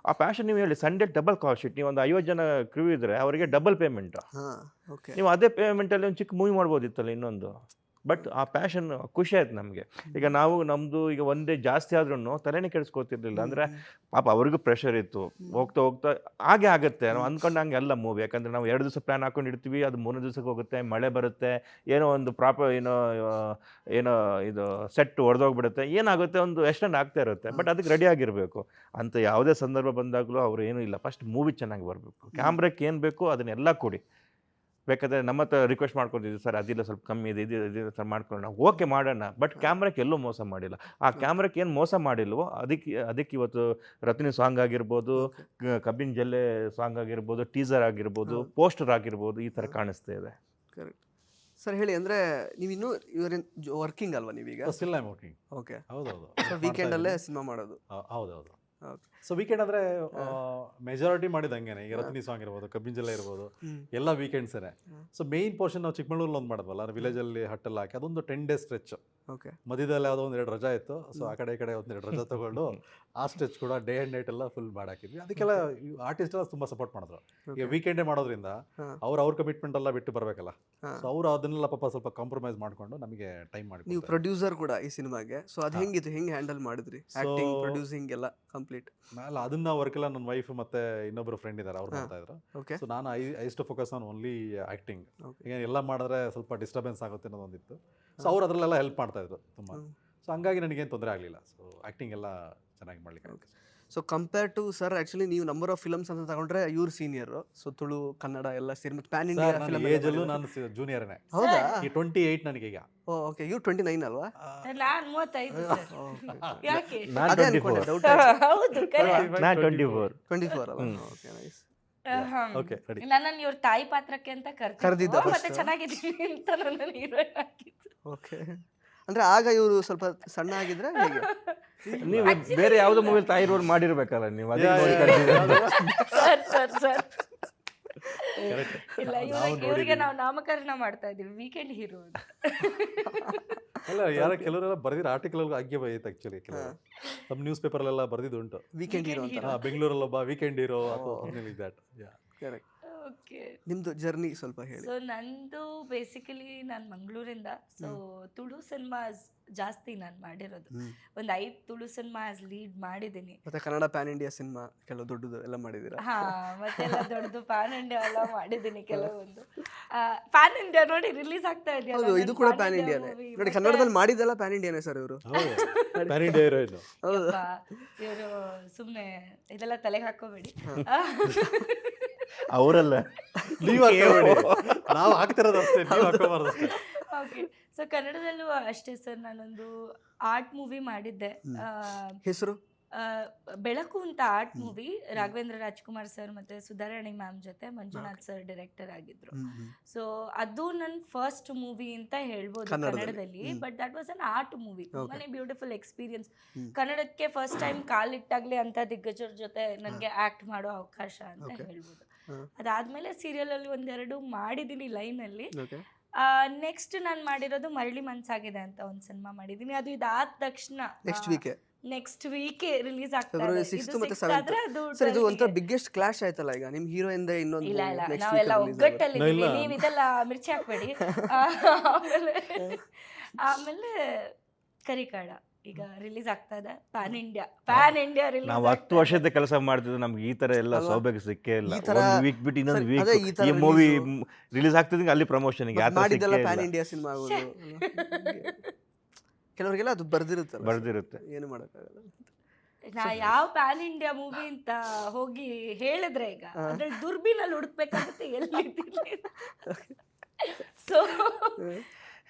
ಆ ಪ್ಯಾಷನ್ ನೀವು ಹೇಳಿ, ಸಂಡೇ ಡಬಲ್ ಕಾಲ್ ಶೀಟ್, ನೀವು ಒಂದು 50 ಜನ ಕ್ರೂ ಇದ್ರೆ ಅವರಿಗೆ ಡಬಲ್ ಪೇಮೆಂಟ್. ನೀವು ಅದೇ ಪೇಮೆಂಟಲ್ಲಿ ಒಂದು ಚಿಕ್ಕ ಮೂವಿ ಮಾಡ್ಬೋದಿತ್ತಲ್ಲ ಇನ್ನೊಂದು. ಬಟ್ ಆ ಪ್ಯಾಷನ್ ಖುಷಿ ಆಯ್ತು ನಮಗೆ. ಈಗ ನಾವು ನಮ್ಮದು ಈಗ ಒಂದೇ ಜಾಸ್ತಿ ಆದ್ರೂ ತಲೆನೇ ಕೆಡಿಸ್ಕೋತಿರ್ಲಿಲ್ಲ. ಅಂದರೆ ಪಾಪ ಅವ್ರಿಗೂ ಪ್ರೆಷರ್ ಇತ್ತು. ಹೋಗ್ತಾ ಹೋಗ್ತಾ ಹಾಗೆ ಆಗುತ್ತೆ, ನಾವು ಅಂದ್ಕೊಂಡಂಗೆ ಎಲ್ಲ ಮೂವಿ. ಯಾಕಂದರೆ ನಾವು 2 ದಿವಸ ಪ್ಲ್ಯಾನ್ ಹಾಕೊಂಡಿರ್ತೀವಿ, ಅದು 3 ದಿವಸಕ್ಕೆ ಹೋಗುತ್ತೆ, ಮಳೆ ಬರುತ್ತೆ, ಏನೋ ಒಂದು ಪ್ರಾಪರ್ ಏನೋ ಇದು ಸೆಟ್ ಹೊಡೆದೋಗ್ಬಿಡುತ್ತೆ, ಏನಾಗುತ್ತೆ ಒಂದು ಎಷ್ಟೊಂದು ಆಗ್ತಾ ಇರುತ್ತೆ. ಬಟ್ ಅದಕ್ಕೆ ರೆಡಿ ಆಗಿರಬೇಕು. ಅಂತ ಯಾವುದೇ ಸಂದರ್ಭ ಬಂದಾಗಲೂ ಅವ್ರು ಏನೂ ಇಲ್ಲ, ಫಸ್ಟ್ ಮೂವಿ ಚೆನ್ನಾಗಿ ಬರಬೇಕು, ಕ್ಯಾಮ್ರಕ್ಕೆ ಏನು ಬೇಕು ಅದನ್ನೆಲ್ಲ ಕೊಡಿ. ಬೇಕಾದರೆ ನಮ್ಮ ಹತ್ರ ರಿಕ್ವೆಸ್ಟ್ ಮಾಡ್ಕೊತಿದ್ವಿ, ಸರ್ ಅದಿಲ್ಲ ಸ್ವಲ್ಪ ಕಮ್ಮಿ ಇದೆ, ಇದು ಸರ್ ಮಾಡ್ಕೊಳ್ಳೋಣ, ಓಕೆ ಮಾಡೋಣ. ಬಟ್ ಕ್ಯಾಮ್ರಕ್ಕೆ ಎಲ್ಲೂ ಮೋಸ ಮಾಡಿಲ್ಲ. ಆ ಕ್ಯಾಮ್ರಕ್ಕೆ ಏನು ಮೋಸ ಮಾಡಿಲ್ವೋ ಅದಕ್ಕೆ ಇವತ್ತು ರತ್ನಿ ಸಾಂಗ್ ಆಗಿರ್ಬೋದು, ಕಬ್ಬಿನ ಜಲ್ಲೆ ಸಾಂಗ್ ಆಗಿರ್ಬೋದು, ಟೀಸರ್ ಆಗಿರ್ಬೋದು, ಪೋಸ್ಟರ್ ಆಗಿರ್ಬೋದು, ಈ ಥರ ಕಾಣಿಸ್ತಾ ಇದೆ. Correct sir. ಹೇಳಿ, ಅಂದರೆ ನೀವಿನ್ನೂ ವರ್ಕಿಂಗ್ ಅಲ್ವಾ ನೀವೀಗ? Still I am working. Okay. ಹೌದೌದು. ಸೊ ವೀಕೆಂಡಲ್ಲೇ ಸಿನಿಮಾ ಮಾಡೋದು? ಹೌದೌದು. ಓಕೆ. ಸೊ ವೀಕೆಂಡ್ ಅಂದರೆ ಮೆಜಾರಿಟಿ ಮಾಡಿದಂಗೆನೆ. ಈಗ ರತ್ನಿ ಸಾಂಗ್ ಇರ್ಬೋದು, ಕಬ್ಬಿನ ಜಲ್ಲೆ ಇರ್ಬೋದು, ಎಲ್ಲ ವೀಕೆಂಡ್ಸೇ. ಸೊ ಮೇಯ್ನ್ ಪೋರ್ಷನ್ ನಾವು ಚಿಕ್ಕಮಗಳೂರಲ್ಲಿ ಒಂದು ಮಾಡಿದ್ವಲ್ಲ, ವಿಲೇಜಲ್ಲಿ ಹಟ್ಟೆಲ್ಲ ಹಾಕಿ, ಅದೊಂದು 10 days ಸ್ಟ್ರೆಚ್. ಓಕೆ. ಮಧ್ಯದಲ್ಲಿ ಯಾವುದೋ 1-2 ರಜಾ ಇತ್ತು. ಸೊ ಆ ಕಡೆ ಈ ಕಡೆ 1-2 ರಜಾ ತಗೊಂಡು ಆ ಸ್ಟ್ರೆಚ್ ಕೂಡ ಡೇ ಆ್ಯಂಡ್ ನೈಟ್ ಎಲ್ಲ ಫುಲ್ ಮಾಡಾಕಿದ್ವಿ. ಅದಕ್ಕೆಲ್ಲ ಆರ್ಟಿಸ್ಟ್ ಎಲ್ಲ ತುಂಬ ಸಪೋರ್ಟ್ ಮಾಡಿದ್ರು. ಈಗ ವೀಕೆಂಡೇ ಮಾಡೋದ್ರಿಂದ ಅವ್ರ ಕಮಿಟ್ಮೆಂಟ್ ಎಲ್ಲ ಬಿಟ್ಟು ಬರಬೇಕಲ್ಲ. ಸೊ ಅವರು ಅದನ್ನೆಲ್ಲ ಪಾಪ ಸ್ವಲ್ಪ ಕಾಂಪ್ರಮೈಸ್ ಮಾಡಿಕೊಂಡು ನಮಗೆ ಟೈಮ್ ಮಾಡಿ. ನೀವು ಪ್ರೊಡ್ಯೂಸರ್ ಕೂಡ ಈ ಸಿನಿಮಾಗೆ, ಸೊ ಅದು ಹೆಂಗಿತ್ತು, ಹೆಂಗೆ ಹ್ಯಾಂಡಲ್ ಮಾಡಿದ್ರಿ? ಆಕ್ಟಿಂಗ್, ಪ್ರೊಡ್ಯೂಸಿಂಗ್ ಎಲ್ಲ ಕಂಪ್ಲೀಟ್? ಅಲ್ಲ, ಅದನ್ನ ವರ್ಕ್ ಎಲ್ಲ ನನ್ನ ವೈಫ್ ಮತ್ತೆ ಇನ್ನೊಬ್ಬರು ಫ್ರೆಂಡ್ ಇದ್ದಾರೆ, ಅವ್ರು ಮಾಡ್ತಾ ಇದ್ರು. ಓಕೆ. ಸೊ ನಾನು I too focus on only acting. ಈಗ ಎಲ್ಲ ಮಾಡಿದ್ರೆ ಸ್ವಲ್ಪ ಡಿಸ್ಟರ್ಬೆನ್ಸ್ ಆಗುತ್ತೆ ಅನ್ನೋದೊಂದಿತ್ತು. ಸೊ ಅವ್ರು ಅದರಲ್ಲೆಲ್ಲ ಹೆಲ್ಪ್ ಮಾಡ್ತಾ ಇದ್ರು ತುಂಬ. ಸೊ ಹಂಗಾಗಿ ನನಗೇನು ತೊಂದರೆ ಆಗಲಿಲ್ಲ. ಸೊ ಆ್ಯಕ್ಟಿಂಗ್ ಎಲ್ಲ ಚೆನ್ನಾಗಿ ಮಾಡ್ಲಿಕ್ಕೆ. So compare to sir, actually ನೀವು ನಂಬರ್ ಆಫ್ ಫಿಲಮ್ಸ್ ಅಂತ ತಗೊಂಡ್ರೆ ಇವ್ರು ಸೀನಿಯರು. ಸೊ ತುಳು, ಕನ್ನಡ ಎಲ್ಲ ಸೇರಿ ಮತ್ತೆ ಪ್ಯಾನ್ ಇಂಡಿಯಾ ಫಿಲಮ್ ಏಜಲ್ಲೂ ನಾನು ಜೂನಿಯರ್ನೇ. ಹೌದಾ? ಈ 28 ನನಗೀಗ. ಓಕೆ. ಇವ್ರು 29 ಅಲ್ವಾ? ನಾನು 35 ಸರ್. ಯಾಕೆ? ನಾನು ಅದೇ 24. ಅನ್ಕೊಂಡೆ, ಡೌಟ್. ಹೌದು, correct. ನಾನು 24. 24 ಅಲ್ಲ? Okay, nice. Okay, ready. ನನ್ನನ್ನು ಇವ್ರ ತಾಯಿ ಪಾತ್ರಕ್ಕೆ ಅಂತ ಕರ್ದಿದ್ದ ಕರೆದಿದ್ದು, ಮತ್ತೆ first. ಚೆನ್ನಾಗಿದ್ದೀನಿ ಅಂತ ನನ್ನನ್ನು ಹೀರೋಯಿನ್ ಹಾಕಿದ್ದು. ಓಕೆ. ಅಂದ್ರೆ ಆಗ ಇವರು ಸ್ವಲ್ಪ ಸಣ್ಣ ಆಗಿದ್ರೆ ಹೇಗೆ? ನೀವು ಬೇರೆ ಯಾವುದೋ ಮೂವಿ ತಾಯಿ ರೋಲ್ ಮಾಡಿರ್ಬೇಕಲ್ಲ ನೀವು, ಅದಕ್ಕೆ ನೋಡಿ ಸರ್ ಇಲ್ಲ, ಇವ್ರಿಗೆ ನಾವು ನಾಮಕರಣ ಮಾಡ್ತಾ ಇದೀವಿ ವೀಕೆಂಡ್ ಹೀರೋ ಅಂತ. ಅಲ್ಲ, ಕೆಲವರೆಲ್ಲ ಬರೆದಿರೋ ಆರ್ಟಿಕಲ್ ಆಗಿ ಬೈತೆ ಆಕ್ಚುಲಿ. ಕೆಲವರು ನಮ್ಮ ನ್ಯೂಸ್ ಪೇಪರ್ಲೆಲ್ಲ ಬರೆದಿದ್ದು ಉಂಟು, ವೀಕೆಂಡ್ ಹೀರೋ ಅಂತ. ಬೆಂಗಳೂರಲ್ಲೊಬ್ಬ ವೀಕೆಂಡ್ ಹೀರೋ ಅಥವಾ ದಟ್. ಕರೆಕ್ಟ್. ಓಕೆ. ನಿಮ್ದು ಜರ್ನಿ ಸ್ವಲ್ಪ ಹೇಳಿ. ಸೊ ನಂದು ಬೇಸಿಕಲಿ ನಾನು ಮಂಗಳೂರಿಂದ. ಸೊ ತುಳು ಸಿನಿಮಾಸ್ ಜಾಸ್ತಿ ನಾನು ಮಾಡಿರೋದು. ಒಂದು 5 ತುಳು ಸಿನಿಮಾಸ್ ಲೀಡ್ ಮಾಡಿದ್ದೀನಿ. ಮತ್ತೆ ಕನ್ನಡ ಪ್ಯಾನ್ ಇಂಡಿಯಾ ಸಿನಿಮಾ ಕೆಲವು ದೊಡ್ಡದು ಎಲ್ಲ ಮಾಡಿದ್ದೀರಾ? ಹಾ, ಮತ್ತೆಲ್ಲ ದೊಡ್ಡದು ಪ್ಯಾನ್ ಇಂಡಿಯಾ ಎಲ್ಲ ಮಾಡಿದ್ದೀನಿ. ಕೆಲವೊಂದು ಪ್ಯಾನ್ ಇಂಡಿಯಾ ನೋಡಿ ರಿಲೀಸ್ ಆಗ್ತಾ ಇದೆಯಲ್ಲ. ಹೌದು, ಇದು ಕೂಡ ಪ್ಯಾನ್ ಇಂಡಿಯಾನೇ ನೋಡಿ. ಕನ್ನಡದಲ್ಲಿ ಮಾಡಿದ್ದೆಲ್ಲ ಪ್ಯಾನ್ ಇಂಡಿಯಾನೇ ಸರ್ ಇವರು. PAN India heroine. ಇವರು ಸುಮ್ಮನೆ ಇದೆಲ್ಲ ತಲೆಗೆ ಹಾಕೋಬೇಡಿ. ಅವರಲ್ಲ, ನೀವು ಹಾಕೋಬೇಡಿ, ನಾವು ಹಾಕ್ತಿರೋದು ಅಷ್ಟೇ, ನೀವು ಹಾಕೋಬಾರ್ದು ಅಷ್ಟೇ. ಓಕೆ. ಸೊ ಕನ್ನಡದಲ್ಲೂ ಅಷ್ಟೇ ಸರ್, ನಾನೊಂದು ಆರ್ಟ್ ಮೂವಿ ಮಾಡಿದ್ದೆ. ಹೆಸರು ಬೆಳಕು ಅಂತ art movie. Raghavendra Rajkumar sir ಮತ್ತೆ ಸುಧಾರಾಣಿ ಮ್ಯಾಮ್ ಜೊತೆ ಮಂಜುನಾಥ್ ಸರ್ ಡೈರೆಕ್ಟರ್ ಆಗಿದ್ರು. ಸೊ ಅದು ನನ್ನ ಫಸ್ಟ್ ಮೂವಿ ಅಂತ ಹೇಳ್ಬೋದು ಕನ್ನಡದಲ್ಲಿ. But that was an art movie. ತುಂಬಾನೇ ಬ್ಯೂಟಿಫುಲ್ ಎಕ್ಸ್ಪೀರಿಯನ್ಸ್. ಕನ್ನಡಕ್ಕೆ ಫಸ್ಟ್ ಟೈಮ್ ಕಾಲಿಟ್ಟಾಗ್ಲೇ ಅಂತ ದಿಗ್ಗಜರ ಜೊತೆ ನನಗೆ ಆಕ್ಟ್ ಮಾಡೋ ಅವಕಾಶ ಅಂತ ಹೇಳ್ಬೋದು. ಅದಾದ್ಮೇಲೆ ಸೀರಿಯಲ್ ಅಲ್ಲಿ 1-2 ಮಾಡಿದೀನಿ ಲೈನ್ ಅಲ್ಲಿ. ನೆಕ್ಸ್ಟ್ ನಾನು ಮಾಡಿರೋದು ಮರಳಿ ಮನ್ಸಾಗಿದೆ ಅಂತ ಒಂದು ಸಿನಿಮಾ ಮಾಡಿದೀನಿ. ಅದು ಇದಾದ ತಕ್ಷಣ ನೆಕ್ಸ್ಟ್ ವೀಕ್ ರಿಲೀಸ್ ಆಗ್ತದೆ. ಫೆಬ್ರವರಿ 6th ಮತ್ತೆ 7th. ಸರ್, ಇದು ಒಂಥರ ಬಿಗ್ಗೆಸ್ಟ್ ಕ್ಲಾಶ್ ಆಯ್ತಲ್ಲ ಈಗ ನಿಮ್ಮ ಹೀರೋಯಿಂದ ಇನ್ನೊಂದು. ಇಲ್ಲ ನಾವೆಲ್ಲ ಒಗ್ಗಟ್ಟಲ್ಲಿ ನೀವು ಇದೆಲ್ಲ ಮಿರ್ಚಿ ಹಾಕ್ಬೇಡಿ. ಆಮೇಲೆ ಕರಿಕಾಡ ಈಗ ರಿಲೀಸ್ ಆಗ್ತಾ ಇದೆ. PAN India release. ನಾವು 10 ವರ್ಷದ ಕೆಲಸ ಮಾಡ್ತಿದ್ವಿ, ನಮ್ಗೆ ಈ ತರ ಎಲ್ಲ ಸೌಭಾಗ್ಯ ಸಿಕ್ಕೇ ಇಲ್ಲ. ಒಂದು ವೀಕ್ ಬಿಟ್ಟು ಇನ್ನೊಂದು ವೀಕ್ ಈ ಮೂವಿ ರಿಲೀಸ್ ಆಗ್ತಿದ್ದಂಗೆ ಅಲ್ಲಿ ಪ್ರಮೋಷನ್ ಮಾಡಿದ್ದೆಲ್ಲ ಪ್ಯಾನ್ ಇಂಡಿಯಾ ಸಿನಿಮಾ ಆಗೋದು. ಕೆಲವರಿಗೆಲ್ಲ ಅದು ಬರ್ದಿರುತ್ತೆ, ಏನು ಮಾಡೋಕ್ಕಾಗಲ್ಲ. ನಾ ಯಾವ ಪ್ಯಾನ್ ಇಂಡಿಯಾ ಮೂವಿ ಅಂತ ಹೋಗಿ ಹೇಳಿದ್ರೆ ಈಗ ಅದ್ರ ದುರ್ಬಿನಲ್ಲಿ ಹುಡುಕ್ಬೇಕಾಗುತ್ತೆ ಎಲ್ಲಿದ್ದೀನಿ. ಸೊ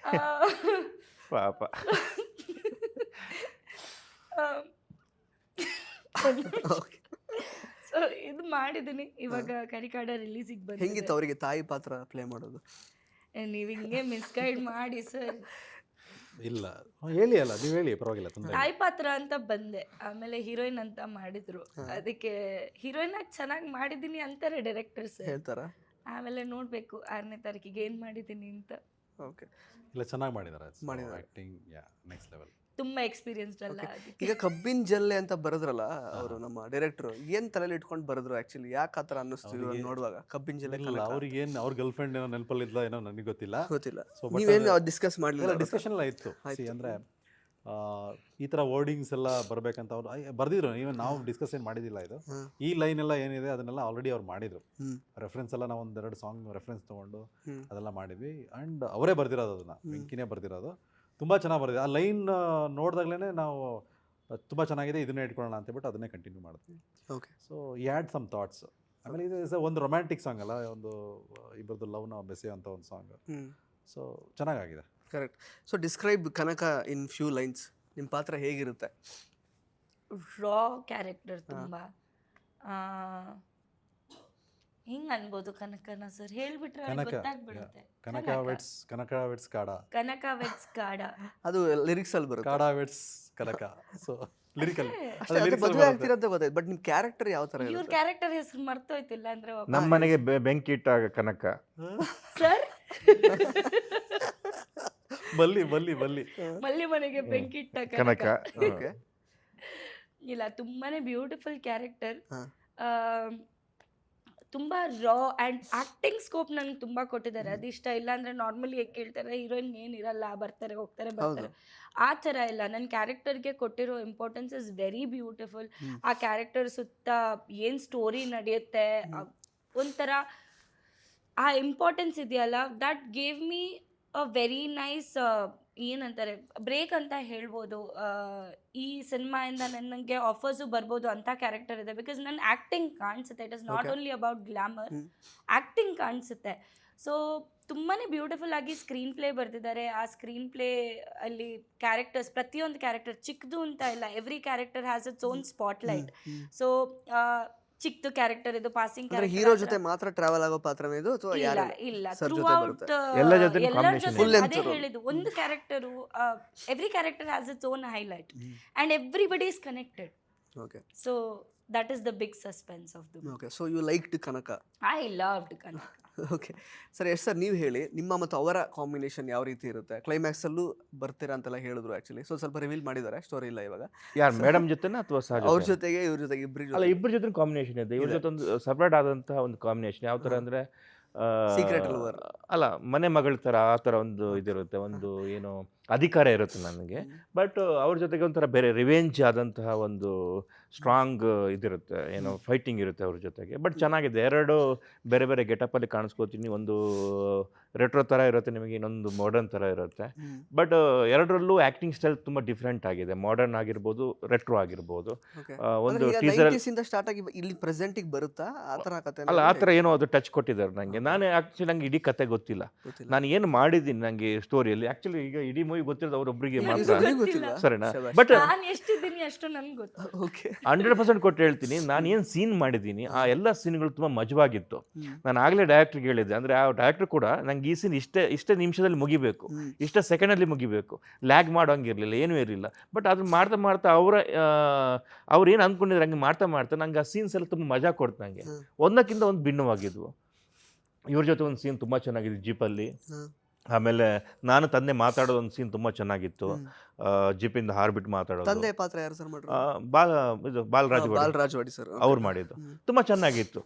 ಪಾಪ. ಸೊ ಇದು ಮಾಡಿದೀನಿ. ಇವಾಗ ಕರಿಕಾಡ ರಿಲೀಸಿಗೆ ಬಂದಿದೆ. ಹೆಂಗಿತ್ತು ಅವರಿಗೆ ತಾಯಿ ಪಾತ್ರ ಪ್ಲೇ ಮಾಡೋದು? ನೀವು ಹಿಂಗೆ ಮಿಸ್ಗೈಡ್ ಮಾಡಿ ಸರ್. ಇಲ್ಲ ಹೇಳಿ, ಅಲ್ಲ ನೀವು ಹೇಳಿ, ಪರವಾಗಿಲ್ಲ. ತಾಯಿ ಪಾತ್ರ ಅಂತ ಬಂದೆ, ಆಮೇಲೆ ಹೀರೋಯಿನ್ ಅಂತ ಮಾಡಿದ್ರು. ಅದಕ್ಕೆ ಹೀರೋಯಿನ್ ಆಗಿ ಚೆನ್ನಾಗಿ ಮಾಡಿದೀನಿ ಅಂತಾರೆ ಡೈರೆಕ್ಟರ್ಸ್, ಹೇಳ್ತಾರ. ಆಮೇಲೆ ನೋಡ್ಬೇಕು 6ನೇ ತಾರೀಕಿಗೆ ಏನ್ ಮಾಡಿದೀನಿ ಅಂತ. ಓಕೆ. ಇಲ್ಲ, ಚೆನ್ನಾಗಿ ಮಾಡಿದ್ದಾರೆ. Acting next level. ತುಂಬಾ ಎಕ್ಸ್ಪೀರಿಯನ್ಸ್ಡ್ ಅಲ್ಲ ಅದಕ್ಕೆ. ಈಗ ಕಬ್ಬಿನ ಜಲ್ಲೆ ಅಂತ ಬರೆದ್ರಲ್ಲ ಅವರು ನಮ್ಮ ಡೈರೆಕ್ಟರ್, ಏನ್ ತಲೆಯಲ್ಲಿ ಇಟ್ಕೊಂಡು ಬರೆದ್ರು ಆಕ್ಚುಲಿ? ಯಾಕೆ ಆ ಥರ ಅನ್ನಿಸ್ತು ಇವಾಗ ನೋಡುವಾಗ ಕಬ್ಬಿನ ಜಲ್ಲೆ ಇಲ್ಲ ಅವ್ರಿಗೆ ಏನು ಅವ್ರ ಗರ್ಲ್ ಫ್ರೆಂಡ್ ಏನೋ ನೆನಪಲ್ಲಿದ್ಲ ಏನೋ ನನಗೆ ಗೊತ್ತಿಲ್ಲ. ಗೊತ್ತಿಲ್ಲ. So, but ನೀವೇನು ಡಿಸ್ಕಸ್ ಮಾಡಲಿಲ್ಲ? ಡಿಸ್ಕಷನ್ ಎಲ್ಲ ಇತ್ತು. ಅಂದರೆ ಈ ಥರ ವರ್ಡಿಂಗ್ಸ್ ಎಲ್ಲ ಬರಬೇಕಂತ ಅವ್ರು ಬರ್ದಿದ್ರು. ಈವನ್ ನಾವು ಡಿಸ್ಕಸ್ ಏನು ಮಾಡಿದ್ದಿಲ್ಲ ಇದು. ಈ ಲೈನ್ ಎಲ್ಲ ಏನಿದೆ ಅದನ್ನೆಲ್ಲ ಆಲ್ರೆಡಿ ಅವ್ರು ಮಾಡಿದ್ರು. ರೆಫರೆನ್ಸ್ ಎಲ್ಲ ನಾವು ಒಂದೆರಡು ಸಾಂಗ್ ರೆಫರೆನ್ಸ್ ತೊಗೊಂಡು ಅದೆಲ್ಲ ಮಾಡಿದ್ವಿ. ಆ್ಯಂಡ್ ಅವರೇ ಬರ್ದಿರೋದು, ಅದನ್ನು ವೆಂಕಿನೇ ಬರ್ದಿರೋದು. ತುಂಬ ಚೆನ್ನಾಗಿ ಬರ್ದಿದೆ. ಆ ಲೈನ್ ನೋಡಿದಾಗಲೇ ನಾವು ತುಂಬ ಚೆನ್ನಾಗಿದೆ, ಇದನ್ನೇ ಇಟ್ಕೊಳ್ಳೋಣ ಅಂತೇಳ್ಬಿಟ್ಟು ಅದನ್ನೇ ಕಂಟಿನ್ಯೂ ಮಾಡಿದ್ವಿ. ಓಕೆ. ಸೊ ಈ ಹ್ಯಾಡ್ ಸಮ್ ಥಾಟ್ಸ್. ಆಮೇಲೆ ಇದು ಒಂದು ರೊಮ್ಯಾಂಟಿಕ್ ಸಾಂಗ್ ಅಲ್ಲ, ಒಂದು ಇಬ್ಬರದ್ದು ಲವ್ನ ಬೆಸೆಯುವಂಥ ಒಂದು ಸಾಂಗ್. ಸೊ ಚೆನ್ನಾಗಾಗಿದೆ. Correct. So describe Kanaka in few lines. ನಿಮ್ಮ ಪಾತ್ರ ಹೇಗಿರುತ್ತೆ? ರಾ ಕ್ಯಾರೆಕ್ಟರ್ ತುಂಬಾ ಹಿಂಗ್ ಅನ್ಬೋದು ಕನಕನ ಸರ್, ಹೇಳ್ಬಿಟ್ರೆ ಅವ್ರಿಗೆ ಗೊತ್ತಾಗ್ಬಿಡುತ್ತೆ. ಕನಕ ವೆಟ್ಸ್ ಕಾಡ. ಕನಕ ವೆಟ್ಸ್ ಕಾಡ ಅದು ಲಿರಿಕ್ಸ್ ಅಲ್ಲಿ ಬರುತ್ತೆ. ಕಾಡ ವೆಟ್ಸ್ ಕನಕ. ಸೊ ಲಿರಿಕಲ್ ಮದುವೆ ಆಗ್ತಿರೋದು ಗೊತ್ತಾಯ್ತು, ಬಟ್ ನಿಮ್ ಕ್ಯಾರೆಕ್ಟರ್ ಯಾವ ತರ ಇವ್ರ ಇರುತ್ತೆ? ಕ್ಯಾರೆಕ್ಟರ್ ಹೆಸರು ಮರ್ತೋಯ್ತಿಲ್ಲ ಅಂದ್ರೆ ನಮ್ಮ ಮನೆಗೆ ಬೆಂಕಿ ಇಟ್ಟಾಗ ಕನಕ. ಸರ್ ಬಲ್ಲಿ ಮಲ್ಲಿ ಮನೆಗೆ ಬೆಂಕಿ ಇಟ್ಟ ಕನಕ. ಓಕೆ. ಇಲ್ಲ, ತುಂಬಾನೇ ಬ್ಯೂಟಿಫುಲ್ ಕ್ಯಾರೆಕ್ಟರ್. ಹಾ. ತುಂಬಾ ರಾ ಆ್ಯಂಡ್ ಆಕ್ಟಿಂಗ್ ಸ್ಕೋಪ್ ನಂಗೆ ತುಂಬಾ ಕೊಟ್ಟಿದ್ದಾರೆ. ಅದು ಇಷ್ಟ. ಇಲ್ಲ ಅಂದ್ರೆ ನಾರ್ಮಲಿ ಹೇಗೆ ಕೇಳ್ತಾರೆ ಹೀರೋಯಿನ್ ಏನಿರಲ್ಲ, ಬರ್ತಾರೆ ಹೋಗ್ತಾರೆ ಬರ್ತಾರೆ, ಆ ಥರ ಇಲ್ಲ. ನನ್ನ ಕ್ಯಾರೆಕ್ಟರ್ಗೆ ಕೊಟ್ಟಿರೋ ಇಂಪಾರ್ಟೆನ್ಸ್ ಇಸ್ ವೆರಿ ಬ್ಯೂಟಿಫುಲ್. ಆ ಕ್ಯಾರೆಕ್ಟರ್ ಸುತ್ತ ಏನು ಸ್ಟೋರಿ ನಡೆಯುತ್ತೆ, ಒಂಥರ ಆ ಇಂಪಾರ್ಟೆನ್ಸ್ ಇದೆಯಲ್ಲ, that gave me a very nice ಏನಂತಾರೆ ಬ್ರೇಕ್ ಅಂತ ಹೇಳ್ಬೋದು. ಈ ಸಿನಿಮಾಯಿಂದ ನನಗೆ ಆಫರ್ಸು ಬರ್ಬೋದು ಅಂತ ಕ್ಯಾರೆಕ್ಟರ್ ಇದೆ. ಬಿಕಾಸ್ ನನ್ನ ಆ್ಯಕ್ಟಿಂಗ್ ಕಾಣಿಸುತ್ತೆ. It is not only about glamour, acting ಕಾಣಿಸುತ್ತೆ. ಸೊ ತುಂಬಾ ಬ್ಯೂಟಿಫುಲ್ ಆಗಿ ಸ್ಕ್ರೀನ್ ಪ್ಲೇ ಬರ್ತಿದ್ದಾರೆ. ಆ ಸ್ಕ್ರೀನ್ ಪ್ಲೇ ಅಲ್ಲಿ ಕ್ಯಾರೆಕ್ಟರ್ಸ್, ಪ್ರತಿಯೊಂದು ಕ್ಯಾರೆಕ್ಟರ್ ಚಿಕ್ಕದು ಅಂತ ಇಲ್ಲ, every character has its own spotlight. So ಚಿಕ್ಕದು ಕ್ಯಾರೆಕ್ಟರ್ ಇದು, ಪಾಸಿಂಗ್ ಕ್ಯಾರೆಕ್ಟರ್. ಹೀರೋ ಜೊತೆ ಮಾತ್ರ ಟ್ರಾವೆಲ್ ಆಗೋ ಪಾತ್ರನೇ ಇದು ಅಥವಾ ಇಲ್ಲ ಯಾರು? ಇಲ್ಲ, ಸರ್ ಥ್ರೂ ಜೊತೆ ಔಟ್ ಬರುತ್ತೆ? ಎಲ್ಲ ಜೊತೆ ಎಲ್ಲರ combination ಜೊತೆ ಇದೆ. ಅದೇ ಹೇಳಿದ್ದು. ಒಂದು character, every character has its own highlight and everybody is connected. Okay. So that is the big suspense of the movie. Okay. So you liked Kanaka. I loved Kanaka. Okay sir. ಎಷ್ಟು ಸರ್ ನೀವು ಹೇಳಿ, ನಿಮ್ಮ ಮತ್ತು ಅವರ ಕಾಂಬಿನೇಷನ್ ಯಾವ ರೀತಿ ಇರುತ್ತೆ? Climax ಅಲ್ಲೂ ಬರ್ತೀರಾ ಅಂತೆಲ್ಲ ಹೇಳಿದ್ರು ಆಕ್ಚುಲಿ. ಸೊ ಸ್ವಲ್ಪ ರಿವೀಲ್ ಮಾಡಿದ್ದಾರೆ, ಸ್ಟೋರಿ ಇಲ್ಲ ಇವಾಗ. ಯಾರು ಮೇಡಮ್ ಜೊತೆನಾ ಅಥವಾ ಸಹಜ? ಅವ್ರ ಜೊತೆಗೆ ಇವ್ರ ಜೊತೆಗೆ ಇಬ್ಬರು ಅಲ್ಲ, ಇಬ್ಬರ ಜೊತೆ ಕಾಂಬಿನೇಷನ್ ಇದೆ. ಇವ್ರ ಜೊತೆ ಒಂದು ಸಪ್ರೇಟ್ ಆದಂತಹ ಒಂದು ಕಾಂಬಿನೇಷನ್. ಯಾವ ಥರ ಅಂದರೆ Secret lover. ಅಲ್ಲ, ಮನೆ ಮಗಳ ಥರ ಆ ಥರ ಒಂದು ಇದಿರುತ್ತೆ, ಒಂದು ಏನು ಅಧಿಕಾರ ಇರುತ್ತೆ ನನಗೆ. ಬಟ್ ಅವ್ರ ಜೊತೆಗೆ ಒಂಥರ ಬೇರೆ ರಿವೆಂಜ್ ಆದಂತಹ ಒಂದು ಸ್ಟ್ರಾಂಗ್ ಇದಿರುತ್ತೆ, ಏನೋ ಫೈಟಿಂಗ್ ಇರುತ್ತೆ ಅವ್ರ ಜೊತೆಗೆ. ಬಟ್ ಚೆನ್ನಾಗಿದೆ. ಎರಡು ಬೇರೆ ಬೇರೆ ಗೆಟಪಲ್ಲಿ ಕಾಣಿಸ್ಕೋತೀನಿ. ಒಂದು ರೆಟ್ರೋ ಥರ ಇರುತ್ತೆ ನಿಮಗೆ, ಇನ್ನೊಂದು ಮಾಡರ್ನ್ ಥರ ಇರುತ್ತೆ. ಬಟ್ ಎರಡರಲ್ಲೂ ಆ್ಯಕ್ಟಿಂಗ್ ಸ್ಟೈಲ್ ತುಂಬ ಡಿಫ್ರೆಂಟ್ ಆಗಿದೆ. ಮಾಡರ್ನ್ ಆಗಿರ್ಬೋದು, ರೆಟ್ರೋ ಆಗಿರ್ಬೋದು. ಒಂದು ಟೀಸರ್ ಸ್ಟಾರ್ಟ್ ಆಗಿ ಇಲ್ಲಿ ಪ್ರೆಸೆಂಟಿಗೆ ಬರುತ್ತಾ ಆ ಥರ ಕತೆ? ಅಲ್ಲ, ಆ ಥರ ಏನೋ ಅದು ಟಚ್ ಕೊಟ್ಟಿದ್ದಾರೆ ನನಗೆ. ನಾನು ಆ್ಯಕ್ಚುಲಿ ನಂಗೆ ಇಡೀ ಕತೆ ಗೊತ್ತಿಲ್ಲ. ನಾನು ಏನು ಮಾಡಿದ್ದೀನಿ ನನಗೆ ಸ್ಟೋರಿಯಲ್ಲಿ. ಆ್ಯಕ್ಚುಲಿ ಈಗ ಇಡೀ ಮೂವಿ ಗೊತ್ತಿರೋದು ಅವರೊಬ್ಬರಿಗೆ ಮಾತ್ರ, ಸರಿನಾ? ಬಟ್ ನಾನು ಎಷ್ಟಿದ್ದೀನಿ ಅಷ್ಟು ನನ್ಗೆ ಗೊತ್ತು. ಓಕೆ. 100% ಕೊಟ್ಟು ಹೇಳ್ತೀನಿ, ನಾನು ಏನು ಸೀನ್ ಮಾಡಿದ್ದೀನಿ ಆ ಎಲ್ಲ ಸೀನ್ಗಳು ತುಂಬ ಮಜವಾಗಿತ್ತು. ನಾನು ಆಗಲೇ ಡೈರೆಕ್ಟ್ರಿಗೆ ಹೇಳಿದ್ದೆ, ಅಂದರೆ ಆ ಡೈರೆಕ್ಟ್ರ್ ಕೂಡ ನಂಗೆ ಈ ಸೀನ್ ಇಷ್ಟೇ ನಿಮಿಷದಲ್ಲಿ ಮುಗಿಬೇಕು, ಇಷ್ಟೇ ಸೆಕೆಂಡಲ್ಲಿ ಮುಗಿಬೇಕು, ಲ್ಯಾಗ್ ಮಾಡೋಂಗಿರಲಿಲ್ಲ, ಏನೂ ಇರಲಿಲ್ಲ. ಬಟ್ ಅದನ್ನ ಮಾಡ್ತಾ ಮಾಡ್ತಾ ಅವ್ರು ಏನು ಅಂದ್ಕೊಂಡಿದ್ರು ಹಂಗೆ ಮಾಡ್ತಾ ನಂಗೆ ಆ ಸೀನ್ಸ್ ಎಲ್ಲ ತುಂಬ ಮಜಾ ಕೊಡ್ತು. ನನಗೆ ಒಂದಕ್ಕಿಂತ ಒಂದು ಭಿನ್ನವಾಗಿದ್ವು. ಇವ್ರ ಜೊತೆ ಒಂದು ಸೀನ್ ತುಂಬ ಚೆನ್ನಾಗಿತ್ತು ಜೀಪಲ್ಲಿ. ಆಮೇಲೆ ನಾನು ತಂದೆ ಮಾತಾಡೋದು ಒಂದು ಸೀನ್ ತುಂಬ ಚೆನ್ನಾಗಿತ್ತು. ಜೀಪಿಂದ ಹಾರ್ಬಿಟ್ಟು ಮಾತಾಡೋದು. ತಂದೆ ಪಾತ್ರ ಯಾರು ಸರ್ ಮಾಡಿದ್ರು? ಬಾಲರಾಜ್ ವಾಡಿ ಸರ್ ಅವ್ರು ಮಾಡಿದ್ದು ತುಂಬ ಚೆನ್ನಾಗಿತ್ತು.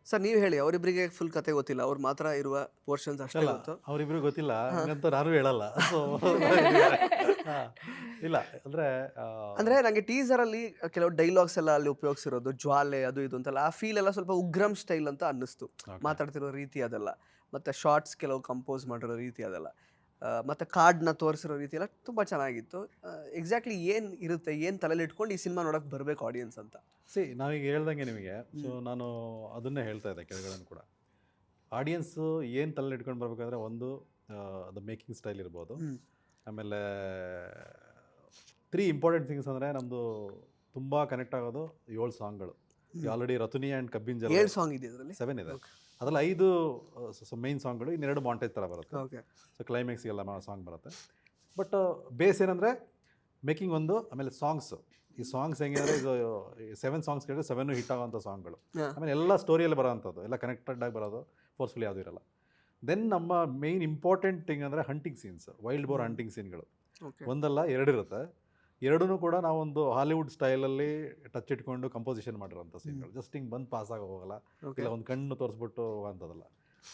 ಸರ್ ನೀವು ಹೇಳಿ, ಅವರಿಬ್ಬರಿಗೆ ಫುಲ್ ಕತೆ ಗೊತ್ತಿಲ್ಲ, ಅವ್ರು ಮಾತ್ರ ಇರುವ ಪೋರ್ಷನ್ಸ್ ಅಷ್ಟೇ ಗೊತ್ತು. ಅವರಿಬ್ರು ಗೊತ್ತಿಲ್ಲ ಅಂತ ನಾನು ಹೇಳಲ್ಲ. ಸೊ ಇಲ್ಲ ಅಂದ್ರೆ ನಂಗೆ ಟೀಸರ್ ಅಲ್ಲಿ ಕೆಲವು ಡೈಲಾಗ್ಸ್ ಎಲ್ಲ ಅಲ್ಲಿ ಉಪಯೋಗಿಸಿರೋದು, ಜ್ವಾಲೆ ಅದು ಇದು ಅಂತೆಲ್ಲ, ಆ ಫೀಲ್ ಎಲ್ಲ ಸ್ವಲ್ಪ ಉಗ್ರಂ ಸ್ಟೈಲ್ ಅಂತ ಅನ್ನಿಸ್ತು. ಮಾತಾಡ್ತಿರೋ ರೀತಿ ಅದೆಲ್ಲ, ಮತ್ತೆ ಶಾರ್ಟ್ಸ್ ಕೆಲವು ಕಂಪೋಸ್ ಮಾಡಿರೋ ರೀತಿ ಅದೆಲ್ಲ, ಮತ್ತೆ ಕಾರ್ಡ್ನ ತೋರಿಸಿರೋ ರೀತಿ ಎಲ್ಲ ತುಂಬ ಚೆನ್ನಾಗಿತ್ತು. ಎಕ್ಸಾಕ್ಟ್ಲಿ ಏನು ಇರುತ್ತೆ, ಏನು ತಲೆಯಲ್ಲಿ ಇಟ್ಕೊಂಡು ಈ ಸಿನಿಮಾ ನೋಡೋಕೆ ಬರಬೇಕು ಆಡಿಯನ್ಸ್ ಅಂತ? ನಾವೀಗ ಹೇಳ್ದಂಗೆ ನಿಮಗೆ, ಸೊ ನಾನು ಅದನ್ನೇ ಹೇಳ್ತಾ ಇದ್ದೆ ಕೆಳಗಡೆ ಕೂಡ. ಆಡಿಯನ್ಸು ಏನು ತಲೆಯಲ್ಲಿ ಇಟ್ಕೊಂಡು ಬರ್ಬೇಕಾದ್ರೆ ಒಂದು ಅದು ಮೇಕಿಂಗ್ ಸ್ಟೈಲ್ ಇರ್ಬೋದು. ಆಮೇಲೆ 3 ಇಂಪಾರ್ಟೆಂಟ್ ಥಿಂಗ್ಸ್ ಅಂದರೆ ನಮ್ಮದು ತುಂಬ ಕನೆಕ್ಟ್ ಆಗೋದು 7 ಸಾಂಗ್ಗಳು. ಆಲ್ರೆಡಿ ರತುನಿ ಆ್ಯಂಡ್ ಕಬ್ಬಿನ ಜಲ್ಲೆ 7 ಸಾಂಗ್ ಇದೆ ಅದರಲ್ಲಿ. 7 ಇದೆ. ಅದರಲ್ಲಿ 5 ಮೈನ್ ಸಾಂಗ್ಗಳು, ಇನ್ನೆರಡು ಮಾಂಟೇಜ್ ಥರ ಬರುತ್ತೆ. ಓಕೆ. ಸೊ ಕ್ಲೈಮ್ಯಾಕ್ಸಿಗೆಲ್ಲ ಸಾಂಗ್ ಬರುತ್ತೆ. ಬಟ್ ಬೇಸ್ ಏನಂದರೆ ಮೇಕಿಂಗ್ ಒಂದು, ಆಮೇಲೆ ಸಾಂಗ್ಸು. ಈ ಸಾಂಗ್ಸ್ ಹೆಂಗೆ ಅಂದರೆ ಇದು 7 ಸಾಂಗ್ಸ್ ಕೇಳಿದ್ರೆ 7 ಹಿಟ್ ಆಗೋಂಥ ಸಾಂಗ್ಗಳು. ಆಮೇಲೆ ಎಲ್ಲ ಸ್ಟೋರಿಯಲ್ಲಿ ಬರೋವಂಥದ್ದು, ಎಲ್ಲ ಕನೆಕ್ಟೆಡ್ ಆಗಿ ಬರೋದು, ಫೋರ್ಸ್ಫುಲಿ ಯಾವುದೂ ಇರಲ್ಲ. ದೆನ್ ನಮ್ಮ ಮೇಯ್ನ್ ಇಂಪಾರ್ಟೆಂಟ್ ಥಿಂಗ್ ಅಂದರೆ hunting scenes, wild boar hunting ಸೀನ್ಗಳು. ಓಕೆ ಒಂದಲ್ಲ ಎರಡಿರುತ್ತೆ. ಎರಡೂ ಕೂಡ ನಾವೊಂದು ಹಾಲಿವುಡ್ ಸ್ಟೈಲಲ್ಲಿ ಟಚ್ ಇಟ್ಕೊಂಡು ಕಂಪೋಸಿಷನ್ ಮಾಡಿರೋಂಥ ಸೀನ್ಗಳು. ಜಸ್ಟ್ ಹಿಂಗೆ ಬಂದು ಪಾಸ್ ಆಗಿ ಹೋಗಲ್ಲ, ಓಕೆ ಇಲ್ಲ ಒಂದು ಕಣ್ಣು ತೋರಿಸ್ಬಿಟ್ಟು ಅಂತದಲ್ಲ.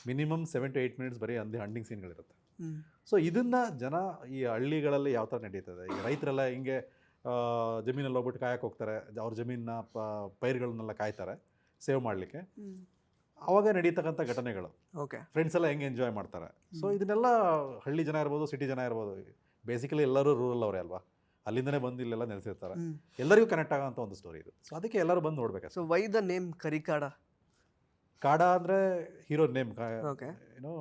ಮಿನಿಮಮ್ 7 to 8 minutes ಬರೀ ಹಂಡಿಂಗ್ ಸೀನ್ಗಳಿರುತ್ತೆ. ಸೊ ಇದನ್ನು ಜನ ಈ ಹಳ್ಳಿಗಳಲ್ಲಿ ಯಾವ ಥರ ನಡೀತದೆ, ಈಗ ರೈತರೆಲ್ಲ ಹಿಂಗೆ ಜಮೀನಲ್ಲಿ ಹೋಗ್ಬಿಟ್ಟು ಕಾಯಕ್ಕೆ ಹೋಗ್ತಾರೆ, ಅವ್ರ ಜಮೀನ ಪೈರುಗಳನ್ನೆಲ್ಲ ಕಾಯ್ತಾರೆ ಸೇವ್ ಮಾಡಲಿಕ್ಕೆ. ಆವಾಗ ನಡೀತಕ್ಕಂಥ ಘಟನೆಗಳು, ಓಕೆ ಫ್ರೆಂಡ್ಸ್ ಎಲ್ಲ ಹೆಂಗೆ ಎಂಜಾಯ್ ಮಾಡ್ತಾರೆ. ಸೊ ಇದನ್ನೆಲ್ಲ ಹಳ್ಳಿ ಜನ ಇರ್ಬೋದು, ಸಿಟಿ ಜನ ಇರ್ಬೋದು, ಬೇಸಿಕಲಿ ಎಲ್ಲರೂ ರೂರಲ್ ಅವರೇ ಅಲ್ವಾ, ಅಲ್ಲಿಂದನೇ ಬಂದು ಇಲ್ಲೆಲ್ಲ ನೆಲೆಸಿರ್ತಾರೆ. ಎಲ್ಲರಿಗೂ ಕನೆಕ್ಟ್ ಆಗೋಂಥ ಒಂದು ಸ್ಟೋರಿ ಇದು. ಸೊ ಅದಕ್ಕೆ ಎಲ್ಲರೂ ಬಂದು ನೋಡ್ಬೇಕು. So why the name Karikaada? ಕಾಡ ಅಂದರೆ ಹೀರೋ ನೇಮ್, ಓಕೆ ಏನೋ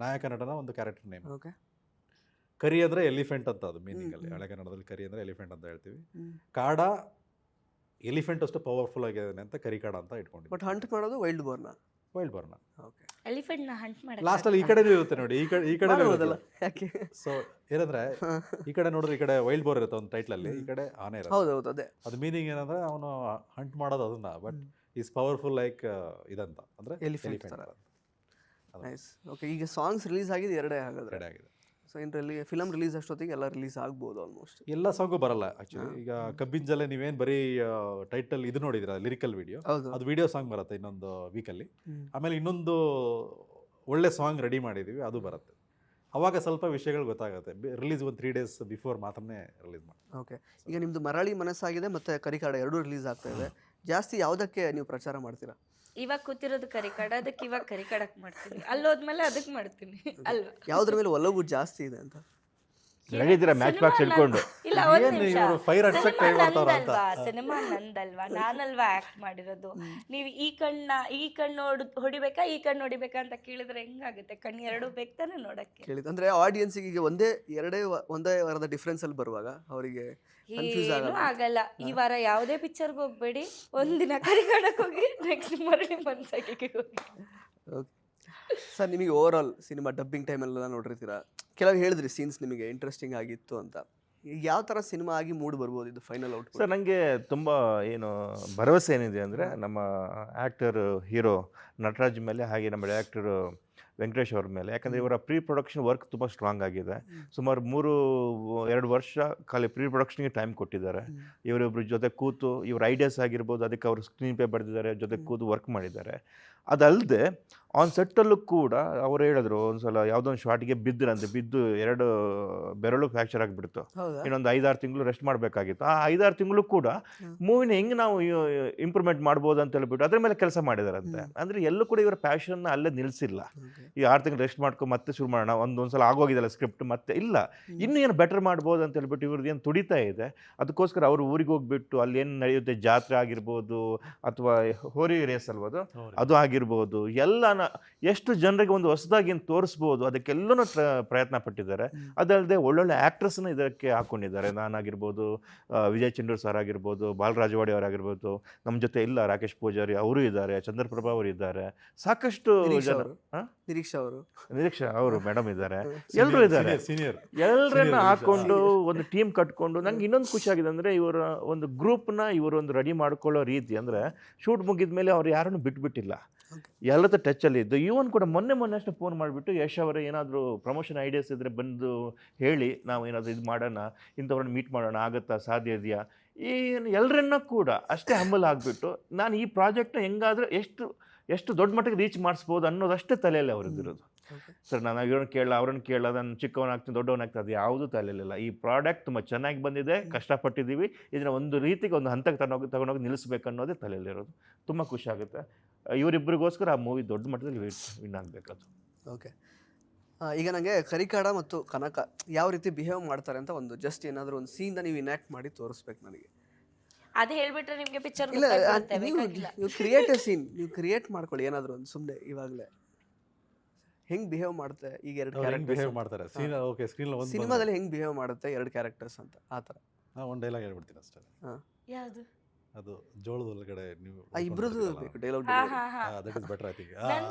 ನಾಯಕ ನಟನ ಒಂದು ಕ್ಯಾರೆಕ್ಟರ್ ನೇಮ್. ಓಕೆ ಕರಿ ಅಂದರೆ ಎಲಿಫೆಂಟ್ ಅಂತ, ಅದು ಮೀನಿಂಗಲ್ಲಿ ಹಳೆ ಕನ್ನಡದಲ್ಲಿ ಕರಿ ಅಂದರೆ ಎಲಿಫೆಂಟ್ ಅಂತ ಹೇಳ್ತೀವಿ. ಕಾಡ ಎಲಿಫೆಂಟ್ ಅಷ್ಟು ಪವರ್ಫುಲ್ ಆಗಿದೆ ಅಂತ ಕರಿಕಾಡ ಅಂತ ಇಟ್ಕೊಂಡಿದ್ವಿ. ಬಟ್ ಹಂಟ್ ಮಾಡೋದು ವೈಲ್ಡ್ ಬೋರ್ನ. ವೈಲ್ಡ್ ಬೋರ್ನ ಓಕೆ ಎಲಿಫೆಂಟ್ನ ಹಂಟ್ ಮಾಡಿ ಲಾಸ್ಟಲ್ಲಿ ಈ ಕಡೆನೂ ಇರುತ್ತೆ ನೋಡಿ, ಈ ಕಡೆ ಮಾಡೋದಲ್ಲ ಯಾಕೆ? ಸೊ ಏನಂದ್ರೆ ಈ ಕಡೆ ನೋಡಿದ್ರೆ ಈ ಕಡೆ ವೈಲ್ಡ್ ಬೋರ್ ಇರುತ್ತೆ ಒಂದು ಟೈಟ್ಲಲ್ಲಿ, ಈ ಕಡೆ ಆನೆ ಇರುತ್ತೆ. ಹೌದೌದು ಅದೇ ಅದು ಮೀನಿಂಗ್ ಏನಂದ್ರೆ ಅವನು ಹಂಟ್ ಮಾಡೋದು ಅದನ್ನ, ಬಟ್ ಈಸ್ ಪವರ್ಫುಲ್ ಲೈಕ್ ಇದಂತ, ಅಂದ್ರೆ ಎಲಿಫೆಂಟ್ ಎಲಿಫೆಂಟ್ ಥರ. ನೈಸ್. ಓಕೆ, ಈಗ ಸಾಂಗ್ಸ್ ರಿಲೀಸ್ ಆಗಿದೆ ಎರಡೇ ಹಾಗಾದ್ರೆ. ರೆಡಿ ಆಗಿದೆ. ಸೊ ಇದರಲ್ಲಿ ಫಿಲಮ್ ರಿಲೀಸ್ ಅಷ್ಟೊತ್ತಿಗೆ ಎಲ್ಲ ರಿಲೀಸ್ ಆಗ್ಬೋದು ಆಲ್ಮೋಸ್ಟ್. ಎಲ್ಲ ಸಾಂಗು ಬರಲ್ಲ ಆಕ್ಚುಲಿ. ಈಗ ಕಬ್ಬಿಂಜಲ್ಲೇ ನೀವೇನು ಬರೀ ಟೈಟಲ್ ಇದು ನೋಡಿದ್ರ ಲಿರಿಕಲ್ ವಿಡಿಯೋ, ಹೌದು ಅದು ವಿಡಿಯೋ ಸಾಂಗ್ ಬರುತ್ತೆ ಇನ್ನೊಂದು ವೀಕಲ್ಲಿ. ಆಮೇಲೆ ಇನ್ನೊಂದು ಒಳ್ಳೆ ಸಾಂಗ್ ರೆಡಿ ಮಾಡಿದ್ದೀವಿ, ಅದು ಬರುತ್ತೆ. ಅವಾಗ ಸ್ವಲ್ಪ ವಿಷಯಗಳು ಗೊತ್ತಾಗುತ್ತೆ. ರಿಲೀಸ್ ಒಂದು 3 days ಬಿಫೋರ್ ಮಾತ್ರನೇ ರಿಲೀಸ್ ಮಾಡಿ. ಓಕೆ, ಈಗ ನಿಮ್ಮದು ಮರಳಿ ಮನಸ್ಸಾಗಿದೆ ಮತ್ತು ಕರಿಕಾಡ ಎರಡೂ ರಿಲೀಸ್ ಆಗ್ತಾ ಇದೆ. ಜಾಸ್ತಿ ಯಾವುದಕ್ಕೆ ನೀವು ಪ್ರಚಾರ ಮಾಡ್ತೀರಾ? ಇವಾಗ ಕೂತಿರೋದು ಕರಿಕಾಡ, ಅದಕ್ಕೆ ಇವಾಗ ಕರಿಕಾಡಕ್ ಮಾಡ್ತೀನಿ, ಅಲ್ಲೋದ್ಮೇಲೆ ಅದಕ್ಕೆ ಮಾಡ್ತೀನಿ ಅಲ್ವಾ. ಯಾವುದ್ರ ಮೇಲೆ ಒಲವು ಜಾಸ್ತಿ ಇದೆ ಅಂತ? ನಡೀತೀರಾ ಮ್ಯಾಚ್ ಬಾಕ್ಸ್ ಹಿಡ್ಕೊಂಡು? ಇಲ್ಲ ಒಂದ್ ಏನು ನಿಮಿಷ, ಇವರು ಫೈರ್ ಅಟ್ರಾಕ್ಟ್ ಟ್ರೈ ಮಾಡ್ತಾರ ಅಂತ. ಸಿನಿಮಾ ನಂದಲ್ವಾ, ನಾನಲ್ವಾ ಆಕ್ಟ್ ಮಾಡಿರೋದು. ನೀವು ಈ ಕಣ್ಣು ಹೊಡಿಬೇಕಾ ಈ ಕಣ್ಣು ಹೊಡಿಬೇಕಾ ಅಂತ ಕೇಳಿದ್ರೆ ಹೆಂಗಾಗುತ್ತೆ? ಕಣ್ಣು ಎರಡು ಬೇಕು ತಾನೆ ನೋಡಕ್ಕೆ. ಕೇಳಿದ್ದು ಅಂದರೆ ಆಡಿಯನ್ಸಿಗೆ ಈಗ ಒಂದೇ ವಾರದ ಡಿಫ್ರೆನ್ಸ್ ಅಲ್ಲಿ ಬರುವಾಗ ಅವರಿಗೆ ಕನ್ಫ್ಯೂಸ್ ಏನು ಆಗಲ್ಲ. ಆಗಲ್ಲ. ಈ ವಾರ ಯಾವುದೇ ಪಿಕ್ಚರ್ಗೆ ಹೋಗ್ಬೇಡಿ, ಒಂದಿನ ಕರಿಕಾಡಕ್ಕೆ ಹೋಗಿ, ನೆಕ್ಸ್ಟ್ ಮರಳಿ ಮನಸ್ಸಾಗಿ ಹೋಗಿ. ಓಕೆ ಸರ್, ನಿಮಗೆ ಓವರ್ ಆಲ್ ಸಿನಿಮಾ ಡಬ್ಬಿಂಗ್ ಟೈಮಲ್ಲೆಲ್ಲ ನೋಡಿರ್ತೀರಾ, ಕೆಲವು ಹೇಳಿದ್ರಿ ಸೀನ್ಸ್ ನಿಮಗೆ ಇಂಟ್ರೆಸ್ಟಿಂಗ್ ಆಗಿತ್ತು ಅಂತ. ಈಗ ಯಾವ ಥರ ಸಿನಿಮಾ ಆಗಿ ಮೂಡ್ ಬರ್ಬೋದು ಇದು ಫೈನಲ್ ಔಟ್? ಸರ್ ನನಗೆ ತುಂಬ ಏನು ಭರವಸೆ ಏನಿದೆ ಅಂದರೆ ನಮ್ಮ ಆ್ಯಕ್ಟರ್ ಹೀರೋ ನಟರಾಜ್ ಮೇಲೆ, ಹಾಗೆ ನಮ್ಮ ಡೈರೆಕ್ಟರು ವೆಂಕಟೇಶ್ ಅವ್ರ ಮೇಲೆ. ಯಾಕಂದರೆ ಇವರ ಪ್ರೀ ಪ್ರೊಡಕ್ಷನ್ ವರ್ಕ್ ತುಂಬ ಸ್ಟ್ರಾಂಗ್ ಆಗಿದೆ. ಸುಮಾರು 2 ವರ್ಷ ಖಾಲಿ ಪ್ರೀ ಪ್ರೊಡಕ್ಷನ್ಗೆ ಟೈಮ್ ಕೊಟ್ಟಿದ್ದಾರೆ. ಇವರಿಬ್ಬರ ಜೊತೆ ಕೂತು ಇವ್ರ ಐಡಿಯಾಸ್ ಆಗಿರ್ಬೋದು, ಅದಕ್ಕೆ ಅವರು ಸ್ಕ್ರೀನ್ ಪ್ಲೇ ಬರೆದಿದ್ದಾರೆ, ಜೊತೆ ಕೂತು ವರ್ಕ್ ಮಾಡಿದ್ದಾರೆ. ಅದಲ್ಲದೆ ಆನ್ ಸೆಟ್ಟಲ್ಲೂ ಕೂಡ ಅವ್ರು ಹೇಳಿದ್ರು, ಒಂದ್ಸಲ ಯಾವುದೋ ಒಂದು ಶಾರ್ಟ್ಗೆ ಬಿದ್ದು 2 ಬೆರಳು ಫ್ರ್ಯಾಕ್ಚರ್ ಆಗಿಬಿಡ್ತು. ಇನ್ನೊಂದು 5-6 ತಿಂಗಳು ರೆಸ್ಟ್ ಮಾಡಬೇಕಾಗಿತ್ತು. ಆ 5-6 ತಿಂಗಳು ಕೂಡ ಮೂವಿನ ಹೆಂಗೆ ನಾವು ಇಂಪ್ರೂವ್ಮೆಂಟ್ ಮಾಡ್ಬೋದು ಅಂತ ಹೇಳ್ಬಿಟ್ಟು ಅದ್ರ ಮೇಲೆ ಕೆಲಸ ಮಾಡಿದಾರಂತೆ. ಅಂದರೆ ಎಲ್ಲೂ ಕೂಡ ಇವರ ಪ್ಯಾಷನ್ನ ಅಲ್ಲೇ ನಿಲ್ಲಿಸಿಲ್ಲ. ಈ 6 ತಿಂಗಳು ರೆಸ್ಟ್ ಮಾಡ್ಕೊಂಡು ಮತ್ತೆ ಶುರು ಮಾಡೋಣ, ಒಂದ್ಸಲ ಆಗೋಗಿದಲ್ಲ ಸ್ಕ್ರಿಪ್ಟ್, ಮತ್ತೆ ಇಲ್ಲ ಇನ್ನೂ ಏನು ಬೆಟರ್ ಮಾಡ್ಬೋದು ಅಂತ ಹೇಳ್ಬಿಟ್ಟು ಇವ್ರದ್ದು ಏನು ತುಡಿತಾ ಇದೆ. ಅದಕ್ಕೋಸ್ಕರ ಅವರು ಊರಿಗೆ ಹೋಗ್ಬಿಟ್ಟು ಅಲ್ಲಿ ಏನು ನಡೆಯುತ್ತೆ, ಜಾತ್ರೆ ಆಗಿರ್ಬೋದು ಅಥವಾ ಹೋರಿ ರೇಸ್ ಅಲ್ವದು, ಅದು ಆಗಿರ್ಬೋದು, ಎಲ್ಲ ಎಷ್ಟು ಜನರಿಗೆ ಒಂದು ಹೊಸದಾಗಿ ಏನು ತೋರಿಸ್ಬೋದು ಅದಕ್ಕೆಲ್ಲೂ ಪ್ರಯತ್ನ ಪಟ್ಟಿದ್ದಾರೆ. ಅದಲ್ಲದೆ ಒಳ್ಳೊಳ್ಳೆ ಆ್ಯಕ್ಟ್ರಸ್ನ ಇದಕ್ಕೆ ಹಾಕ್ಕೊಂಡಿದ್ದಾರೆ. ನಾನಾಗಿರ್ಬೋದು, ವಿಜಯ್ ಚಂಡೂರ್ ಸರ್ ಆಗಿರ್ಬೋದು, ಬಾಲರಾಜವಾಡಿ ಅವರಾಗಿರ್ಬೋದು, ನಮ್ಮ ಜೊತೆ ಇಲ್ಲ ರಾಕೇಶ್ ಪೂಜಾರಿ ಅವರು ಇದ್ದಾರೆ, ಚಂದ್ರಪ್ರಭಾ ಅವರು ಇದ್ದಾರೆ, ಸಾಕಷ್ಟು ಜನ, ನಿರೀಕ್ಷಾ ಅವರು ಮೇಡಮ್ ಇದ್ದಾರೆ, ಎಲ್ಲರೂ ಇದ್ದಾರೆ. ಎಲ್ಲರನ್ನ ಹಾಕೊಂಡು ಒಂದು ಟೀಮ್ ಕಟ್ಕೊಂಡು ನಂಗೆ ಇನ್ನೊಂದು ಖುಷಿ ಆಗಿದೆ ಅಂದರೆ ಇವರ ಒಂದು ಗ್ರೂಪ್ನ ಇವರೊಂದು ರೆಡಿ ಮಾಡ್ಕೊಳ್ಳೋ ರೀತಿ. ಅಂದರೆ ಶೂಟ್ ಮುಗಿದ ಮೇಲೆ ಅವ್ರು ಯಾರನ್ನು ಬಿಟ್ಬಿಟ್ಟಿಲ್ಲ, ಎಲ್ಲದ ಟಚ್ಚಲ್ಲಿ ಇದ್ದು. ಇವನ್ ಕೂಡ ಮೊನ್ನೆ ಅಷ್ಟು ಫೋನ್ ಮಾಡಿಬಿಟ್ಟು ಯಶ್ ಅವರ ಏನಾದರೂ ಪ್ರಮೋಷನ್ ಐಡಿಯಾಸ್ ಇದ್ದರೆ ಬಂದು ಹೇಳಿ, ನಾವು ಏನಾದರೂ ಇದು ಮಾಡೋಣ, ಇಂಥವ್ರನ್ನ ಮೀಟ್ ಮಾಡೋಣ, ಆಗುತ್ತಾ, ಸಾಧ್ಯ ಇದೆಯಾ, ಏನು ಎಲ್ಲರನ್ನ ಕೂಡ ಅಷ್ಟೇ ಹಂಬಲ್ ಆಗಿಬಿಟ್ಟು ನಾನು ಈ ಪ್ರಾಜೆಕ್ಟ್ನ ಹೆಂಗಾದರೂ ಎಷ್ಟು ದೊಡ್ಡ ಮಟ್ಟಿಗೆ ರೀಚ್ ಮಾಡಿಸ್ಬೋದು ಅನ್ನೋದಷ್ಟೇ ತಲೆಯಲ್ಲಿ ಅವ್ರದ್ದಿರೋದು. ಸರ್ ನಾನು ಅವ್ರನ್ನ ಕೇಳ ನಾನು ಚಿಕ್ಕವನಾಗ್ತೀನಿ ದೊಡ್ಡವನಾಗ್ತೀನಿ ಅದು ಯಾವುದೂ ತಲೆಯಲ್ಲಿಲ್ಲ. ಈ ಪ್ರಾಡಕ್ಟ್ ತುಂಬ ಚೆನ್ನಾಗಿ ಬಂದಿದೆ, ಕಷ್ಟಪಟ್ಟಿದ್ದೀವಿ, ಇದನ್ನು ಒಂದು ರೀತಿಗೆ ಒಂದು ಹಂತಕ್ಕೆ ತಗೊಂಡೋಗಿ ನಿಲ್ಲಿಸ್ಬೇಕು ಅನ್ನೋದೇ ತಲೆಯಲ್ಲಿರೋದು. ತುಂಬ ಖುಷಿ ಆಗುತ್ತೆ. ಇವರಿಬ್ಬರಿಗೋಸ್ಕರ ಆ ಮೂವಿ ದೊಡ್ಡ ಮಟ್ಟದಲ್ಲಿ ವಿನ್ ಆಗಬೇಕದು. ಓಕೆ, ಈಗ ನನಗೆ ಕರಿಕಾಡ ಮತ್ತು ಕನಕ ಯಾವ ರೀತಿ ಬಿಹೇವ್ ಮಾಡ್ತಾರೆ ಅಂತ ಒಂದು ಜಸ್ಟ್ ಏನಾದರೂ ಒಂದು ಸೀನ್ನ ನೀವು ಇನ್ಯಾಕ್ಟ್ ಮಾಡಿ ತೋರಿಸ್ಬೇಕು ನನಗೆ. ಅದು ಹೇಳ್ಬಿಟ್ರೆ ನಿಮಗೆ ಪಿಕ್ಚರ್ ಇಲ್ಲ, ನೀವು ಕ್ರಿಯೇಟ್ ಎ ಸೀನ್, ನೀವು ಕ್ರಿಯೇಟ್ ಮಾಡ್ಕೊಳ್ಳಿ ಏನಾದರೂ ಒಂದು ಸುಮ್ಮನೆ ಇವಾಗಲೇ ಹೆಂಗೆ ಬಿಹೇವ್ ಮಾಡುತ್ತೆ ಈಗ 2 ಕ್ಯಾರೆಕ್ಟರ್ಸ್ ಮಾಡ್ತಾರೆ ಸಿನಿಮಾದಲ್ಲಿ ಹೆಂಗೆ ಬಿಹೇವ್ ಮಾಡುತ್ತೆ 2 ಕ್ಯಾರೆಕ್ಟರ್ಸ್ ಅಂತ. ಆ ಥರ ಒಂದು ಡೈಲಾಗ್ ಹೇಳ್ಬಿಡ್ತೀನಿ ಅಷ್ಟೇ. ಯಾವುದು? ಅದು ಜೋಳದ ಒಳಗಡೆ ನೀವು ಇಬ್ರದ್ದು ಬೇಕು dialogue. That is better I think.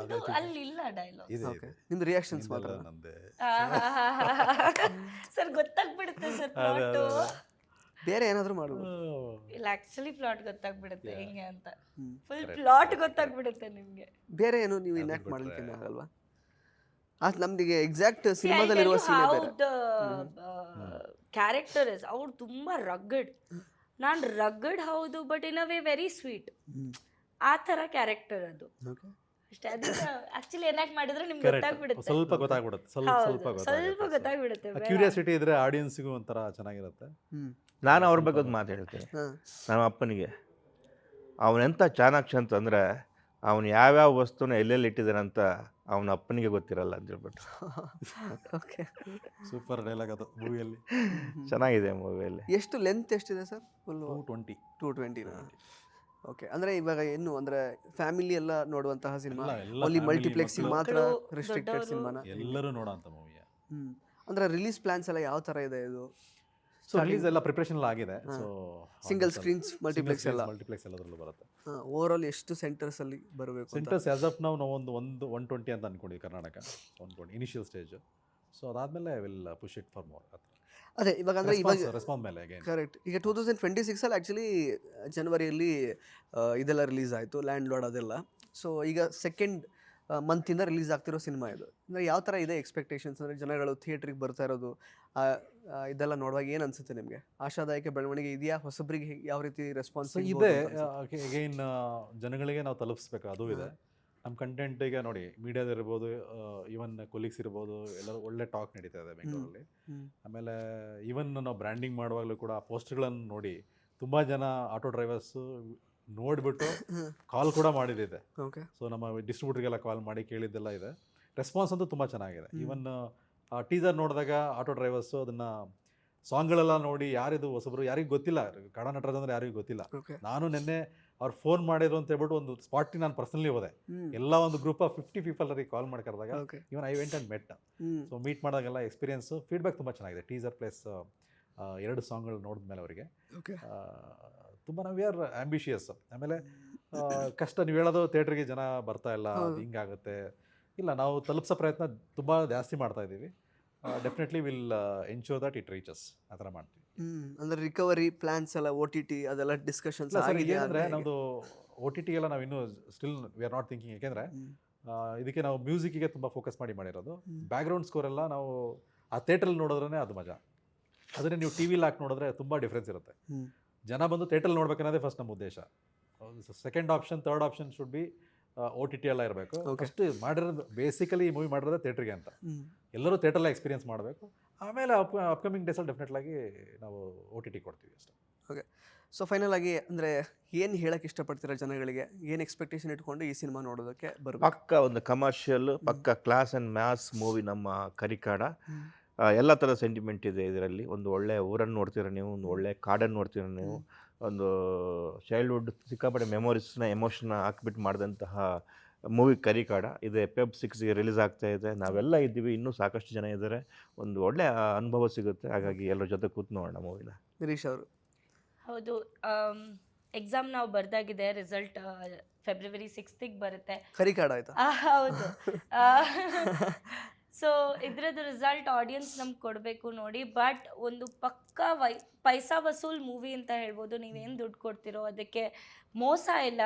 ಅಲ್ಲಿ ಇಲ್ಲ ಡೈಲಾಗ್, ಓಕೆ, ನಿಮ್ದು ರಿಯಾಕ್ಷನ್ಸ್ ಮಾತ್ರ. ನಂದೆ ಸರ್ ಗೊತ್ತಾಗ್ಬಿಡುತ್ತೆ ಸರ್ ಪ್ಲಾಟ್. ಬೇರೆ ಏನಾದರೂ ಮಾಡ್ಬೋದು. ಇಲ್ಲ ಆಕ್ಚುಲಿ ಪ್ಲಾಟ್ ಗೊತ್ತಾಗ್ಬಿಡುತ್ತೆ ಹೆಂಗೆ ಅಂತ, ಫುಲ್ ಪ್ಲಾಟ್ ಗೊತ್ತಾಗ್ಬಿಡುತ್ತೆ ನಿಮಗೆ. ಬೇರೆ ಏನು ನೀವು ಇನ್ಯಾಕ್ಟ್ ಮಾಡ್ಲಿಕ್ಕೆ ಆಗಲ್ವಾ? ನಮ್ಗೆ ಎಕ್ಸಾಕ್ಟ್ ಸಿನಿಮಾದಲ್ಲಿರುವ ಸೀನೆ ಬೇರೆ. ಕ್ಯಾರೆಕ್ಟರ್ ಇಸ್ ಅವ್ರು ತುಂಬಾ ರಗ್ಗಡ್, ನಾನು ರಗ್ಗಡ್ ಹೌದು but in a way very sweet, ಆ ಥರ ಕ್ಯಾರೆಕ್ಟರ್ ಅದು ಅಷ್ಟೇ. ಅದಕ್ಕೆ ಆಕ್ಚುಲಿ ಏನಾಕ್ ಮಾಡಿದ್ರೆ ನಿಮ್ಗೆ ಗೊತ್ತಾಗ್ಬಿಡುತ್ತೆ, ಸ್ವಲ್ಪ ಗೊತ್ತಾಗ್ಬಿಡುತ್ತೆ, ಸ್ವಲ್ಪ ಗೊತ್ತಾಗ್ಬಿಡುತ್ತೆ. ಕ್ಯೂರಿಯಾಸಿಟಿ ಇದ್ರೆ ಆಡಿಯನ್ಸ್ಗೂ ಒಂಥರ ಚೆನ್ನಾಗಿರುತ್ತೆ. ನಾನು ಅವ್ರ ಬಗ್ಗೆ ಒಂದು ಮಾತು ಹೇಳ್ತೀನಿ. ನಮ್ಮ ಅಪ್ಪನಿಗೆ ಅವನೆಂಥ ಚಾಣಾಕ್ಷ ಅಂತಂದರೆ ಅವನು ಯಾವ್ಯಾವ ವಸ್ತುನ ಎಲ್ಲೆಲ್ಲಿ ಇಟ್ಟಿದ್ದಾನೆ ಅಂತ ಅವನ ಅಪ್ಪನಿಗೆ ಗೊತ್ತಿರಲ್ಲ ಅಂತ ಹೇಳ್ಬಿಟ್ಟು. ಓಕೆ, ಸೂಪರ್ ಡೈಲಾಗ್ ಅದು ಮೂವಿಯಲ್ಲಿ. ಚೆನ್ನಾಗಿದೆ ಮೂವಿಯಲ್ಲಿ. ಎಷ್ಟು ಲೆಂತ್ ಎಷ್ಟಿದೆ ಸರ್? ಫುಲ್ 220. ಓಕೆ, ಅಂದರೆ ಇವಾಗ ಏನು ಅಂದರೆ ಫ್ಯಾಮಿಲಿ ಎಲ್ಲ ನೋಡುವಂತಹ ಸಿನಿಮಾ, ಓನ್ಲಿ ಮಲ್ಟಿಪ್ಲೆಕ್ಸಿಗೆ ಮಾತ್ರ ರಿಸ್ಟ್ರಿಕ್ಟೆಡ್ ಸಿನಿಮಾನ? ಎಲ್ಲರೂ ನೋಡೋಂಥ ಮೂವಿಯ. ಅಂದರೆ ರಿಲೀಸ್ ಪ್ಲಾನ್ಸ್ ಎಲ್ಲ ಯಾವ ಥರ ಇದೆ ಇದು? ಸೊ ರಿಲೀಸ್ ಎಲ್ಲ ಪ್ರಿಪ್ರೇಷನ್ ಎಲ್ಲ ಆಗಿದೆ. ಸೊ ಸಿಂಗಲ್ ಸ್ಕ್ರೀನ್ಸ್ ಮಲ್ಟಿಪ್ಲೆಕ್ಸ್ ಎಲ್ಲದರಲ್ಲೂ ಬರುತ್ತೆ. ಓವರ್ ಆಲ್ ಎಷ್ಟು ಸೆಂಟರ್ಸ್ ಅಲ್ಲಿ ಬರಬೇಕು? ಸೆಂಟರ್ಸ್ ಆಸ್ ಆಫ್ ನಾವು ಒಂದು 120 ಅಂತ ಅನ್ಕೊಂಡಿದ್ವಿ ಕರ್ನಾಟಕ, 120 ಇನಿಷಿಯಲ್ ಸ್ಟೇಜ್. ಸೊ ಅದಾದ್ಮೇಲೆ will push it for more. ಅದೇ ಇವಾಗ ಅಂದರೆ ಇವಾಗ ರೆಸ್ಪಾನ್ಸ್ ಮೇಲೆ ಕರೆಕ್ಟ್. ಈಗ 2026 ಅಲ್ಲಿ ಆ್ಯಕ್ಚುಲಿ ಜನವರಿಯಲ್ಲಿ ಇದೆಲ್ಲ ರಿಲೀಸ್ ಆಯಿತು, ಲ್ಯಾಂಡ್ ಲಾರ್ಡ್ ಅದೆಲ್ಲ. ಸೊ ಈಗ ಸೆಕೆಂಡ್ ಮಂತಿಂದ ರಿಲೀಸ್ ಆಗ್ತಿರೋ ಸಿನಿಮಾ ಇದು. ಅಂದರೆ ಯಾವ ಥರ ಇದೆ ಎಕ್ಸ್ಪೆಕ್ಟೇಷನ್ಸ್? ಅಂದರೆ ಜನಗಳು ಥಿಯೇಟ್ರಿಗೆ ಬರ್ತಾ ಇರೋದು ಇದೆಲ್ಲ ನೋಡುವಾಗ ಏನು ಅನಿಸುತ್ತೆ ನಿಮಗೆ? ಆಶಾದಾಯಕ ಬೆಳವಣಿಗೆ ಇದೆಯಾ? ಹೊಸಬ್ರಿಗೆ ಯಾವ ರೀತಿ ರೆಸ್ಪಾನ್ಸ್ ಇದೆ? ಅಗೈನ್ ಜನಗಳಿಗೆ ನಾವು ತಲುಪಿಸ್ಬೇಕು, ಅದು ಇದೆ. ನಮ್ಮ ಕಂಟೆಂಟ್ ಈಗ ನೋಡಿ, ಮೀಡಿಯಾದಿರ್ಬೋದು, ಈವನ್ ಕೊಲೀಗ್ಸ್ ಇರ್ಬೋದು, ಎಲ್ಲರೂ ಒಳ್ಳೆ ಟಾಕ್ ನಡೀತಾ ಇದೆ ಬೆಂಗಳೂರಲ್ಲಿ. ಆಮೇಲೆ ಈವನ್ ನಾವು ಬ್ರ್ಯಾಂಡಿಂಗ್ ಮಾಡುವಾಗಲೂ ಕೂಡ ಪೋಸ್ಟ್ಗಳನ್ನು ನೋಡಿ ತುಂಬ ಜನ ಆಟೋ ಡ್ರೈವರ್ಸು ನೋಡಿಬಿಟ್ಟು ಕಾಲ್ ಕೂಡ ಮಾಡಿದ್ದಿದೆ. ಓಕೆ, ಸೊ ನಮ್ಮ ಡಿಸ್ಟ್ರಿಬ್ಯೂಟರ್ಗೆಲ್ಲ ಕಾಲ್ ಮಾಡಿ ಕೇಳಿದ್ದೆಲ್ಲ ಇದೆ. ರೆಸ್ಪಾನ್ಸ್ ಅಂತೂ ತುಂಬ ಚೆನ್ನಾಗಿದೆ. ಈವನ್ ಟೀಸರ್ ನೋಡಿದಾಗ ಆಟೋ ಡ್ರೈವರ್ಸು ಅದನ್ನು ಸಾಂಗ್ಗಳೆಲ್ಲ ನೋಡಿ ಯಾರಿದು ಹೊಸಬ್ರು ಯಾರಿಗೂ ಗೊತ್ತಿಲ್ಲ, ಕನ್ನಡ ನಟರಾಜ್ ಅಂದರೆ ಯಾರಿಗೂ ಗೊತ್ತಿಲ್ಲ. ನಾನು ನಿನ್ನೆ ಅವ್ರು ಫೋನ್ ಮಾಡಿದ್ರು ಅಂತ ಹೇಳ್ಬಿಟ್ಟು ಒಂದು ಸ್ಪಾಟಿಗೆ ನಾನು ಪರ್ಸನಲಿ ಹೋದೆ. ಎಲ್ಲ ಒಂದು ಗ್ರೂಪ್ ಆಫ್ 50 ಪೀಪಲ್ ಅವ್ರಿಗೆ ಕಾಲ್ ಮಾಡಿ ಕರೆದಾಗ even I went and met. So meet ಮಾಡಿದಾಗೆಲ್ಲ ಎಕ್ಸ್ಪೀರಿಯನ್ಸು ಫೀಡ್ಬ್ಯಾಕ್ ತುಂಬ ಚೆನ್ನಾಗಿದೆ. ಟೀಸರ್ ಪ್ಲಸ್ 2 ಸಾಂಗ್ಗಳು ನೋಡಿದ್ಮೇಲೆ ಅವರಿಗೆ ತುಂಬ ನಾವು ಆರ್ ಆಂಬಿಷಿಯಸ್. ಆಮೇಲೆ ಕಷ್ಟ ನೀವು ಹೇಳೋದು, ಥಿಯೇಟ್ರಿಗೆ ಜನ ಬರ್ತಾ ಇಲ್ಲ, ಹಿಂಗಾಗುತ್ತೆ. ಇಲ್ಲ, ನಾವು ತಲುಪಿಸೋ ಪ್ರಯತ್ನ ತುಂಬ ಜಾಸ್ತಿ ಮಾಡ್ತಾ ಇದ್ದೀವಿ. Definitely will ensure that it reaches, ಆ ಥರ ಮಾಡ್ತೀವಿ. ಅಂದರೆ ರಿಕವರಿ ಪ್ಲಾನ್ಸ್ ಎಲ್ಲ OTT ಅದೆಲ್ಲ ಡಿಸ್ಕಷನ್ಸ್ ಆಗಿದೆ ಅಂದರೆ ನಮ್ಮದು OTT ಎಲ್ಲ ನಾವು ಇನ್ನೂ still we are not thinking. ಯಾಕೆಂದರೆ ಇದಕ್ಕೆ ನಾವು ಮ್ಯೂಸಿಕ್ಕಿಗೆ ತುಂಬ ಫೋಕಸ್ ಮಾಡಿರೋದು. ಬ್ಯಾಕ್ಗ್ರೌಂಡ್ ಸ್ಕೋರ್ ಎಲ್ಲ ನಾವು ಆ ಥಿಯೇಟ್ರಲ್ಲಿ ನೋಡಿದ್ರೇ ಅದು ಮಜಾ. ಅದನ್ನೇ ನೀವು TV ಹಾಕಿ ನೋಡಿದ್ರೆ ತುಂಬ ಡಿಫ್ರೆನ್ಸ್ ಇರುತ್ತೆ. ಜನ ಬಂದು ಥಿಯೇಟ್ರಲ್ಲಿ ನೋಡ್ಬೇಕನ್ನೋದೇ ಫಸ್ಟ್ ನಮ್ಮ ಉದ್ದೇಶ. Second option, third option should be OTT ಎಲ್ಲ ಇರಬೇಕು. ಫಸ್ಟ್ ಮಾಡಿರೋದು ಬೇಸಿಕಲಿ ಈ ಮೂವಿ ಮಾಡಿರೋದೇ ಥಿಯೇಟ್ರಿಗೆ ಅಂತ. ಎಲ್ಲರೂ ಥಿಯೇಟ್ರಲ್ಲೇ ಎಕ್ಸ್ಪೀರಿಯನ್ಸ್ ಮಾಡಬೇಕು. ಆಮೇಲೆ ಅಪ್ಕಮಿಂಗ್ ಡೇಸಲ್ಲಿ ಡೆಫಿನೆಟ್ಲಾಗಿ ನಾವು OTT ಕೊಡ್ತೀವಿ ಅಷ್ಟೇ. ಓಕೆ, ಸೊ ಫೈನಲ್ ಆಗಿ ಅಂದರೆ ಏನು ಹೇಳಕ್ಕೆ ಇಷ್ಟಪಡ್ತೀರಾ ಜನಗಳಿಗೆ? ಏನು ಎಕ್ಸ್ಪೆಕ್ಟೇಷನ್ ಇಟ್ಕೊಂಡು ಈ ಸಿನಿಮಾ ನೋಡೋದಕ್ಕೆ ಬರಬೇಕು? ಪಕ್ಕ ಒಂದು ಕಮರ್ಷಿಯಲ್, ಪಕ್ಕ ಕ್ಲಾಸ್ ಆ್ಯಂಡ್ ಮ್ಯಾಥ್ಸ್ ಮೂವಿ ನಮ್ಮ ಕರಿಕಾಡ. ಎಲ್ಲ ಥರದ ಸೆಂಟಿಮೆಂಟ್ ಇದೆ ಇದರಲ್ಲಿ. ಒಂದು ಒಳ್ಳೆ ಊರನ್ನು ನೋಡ್ತೀರ ನೀವು, ಒಂದು ಒಳ್ಳೆ ಕಾಡನ್ನು ನೋಡ್ತೀರ ನೀವು, ಒಂದು ಚೈಲ್ಡ್ಹುಡ್ ಸಿಕ್ಕಾಪಟ್ಟೆ ಮೆಮೊರೀಸ್ನ ಎಮೋಷನ್ನ ಹಾಕ್ಬಿಟ್ಟು ಮಾಡಿದಂತಹ ಮೂವಿ ಕರಿಕಾಡ. ಇದು Feb 6ಗೆ ರಿಲೀಸ್ ಆಗ್ತಾ ಇದೆ. ನಾವೆಲ್ಲ ಇದ್ದೀವಿ, ಇನ್ನೂ ಸಾಕಷ್ಟು ಜನ ಇದ್ದಾರೆ. ಒಂದು ಒಳ್ಳೆ ಅನುಭವ ಸಿಗುತ್ತೆ. ಹಾಗಾಗಿ ಎಲ್ಲರ ಜೊತೆ ಕೂತು ನೋಡೋಣ ಮೂವಿನ. ನಿರೀಶ್ ಅವರು? ಹೌದು, ಎಕ್ಸಾಮ್ ನಾವು ಬರ್ದಾಗಿದೆ. ರಿಸಲ್ಟ್ February 6ಗೆ ಬರುತ್ತೆ. ಕರಿಕಾಡ ಆಯ್ತಾ? ಹೌದು. ಸೊ ಇದ್ರದ್ದು ರಿಸಲ್ಟ್ ಆಡಿಯನ್ಸ್ ನಮ್ಗೆ ಕೊಡಬೇಕು ನೋಡಿ. ಬಟ್ ಒಂದು ಪಕ್ಕಾ ಪೈಸಾ ವಸೂಲ್ ಮೂವಿ ಅಂತ ಹೇಳ್ಬೋದು. ನೀವೇನು ದುಡ್ಡು ಕೊಡ್ತಿರೋ ಅದಕ್ಕೆ ಮೋಸ ಇಲ್ಲ.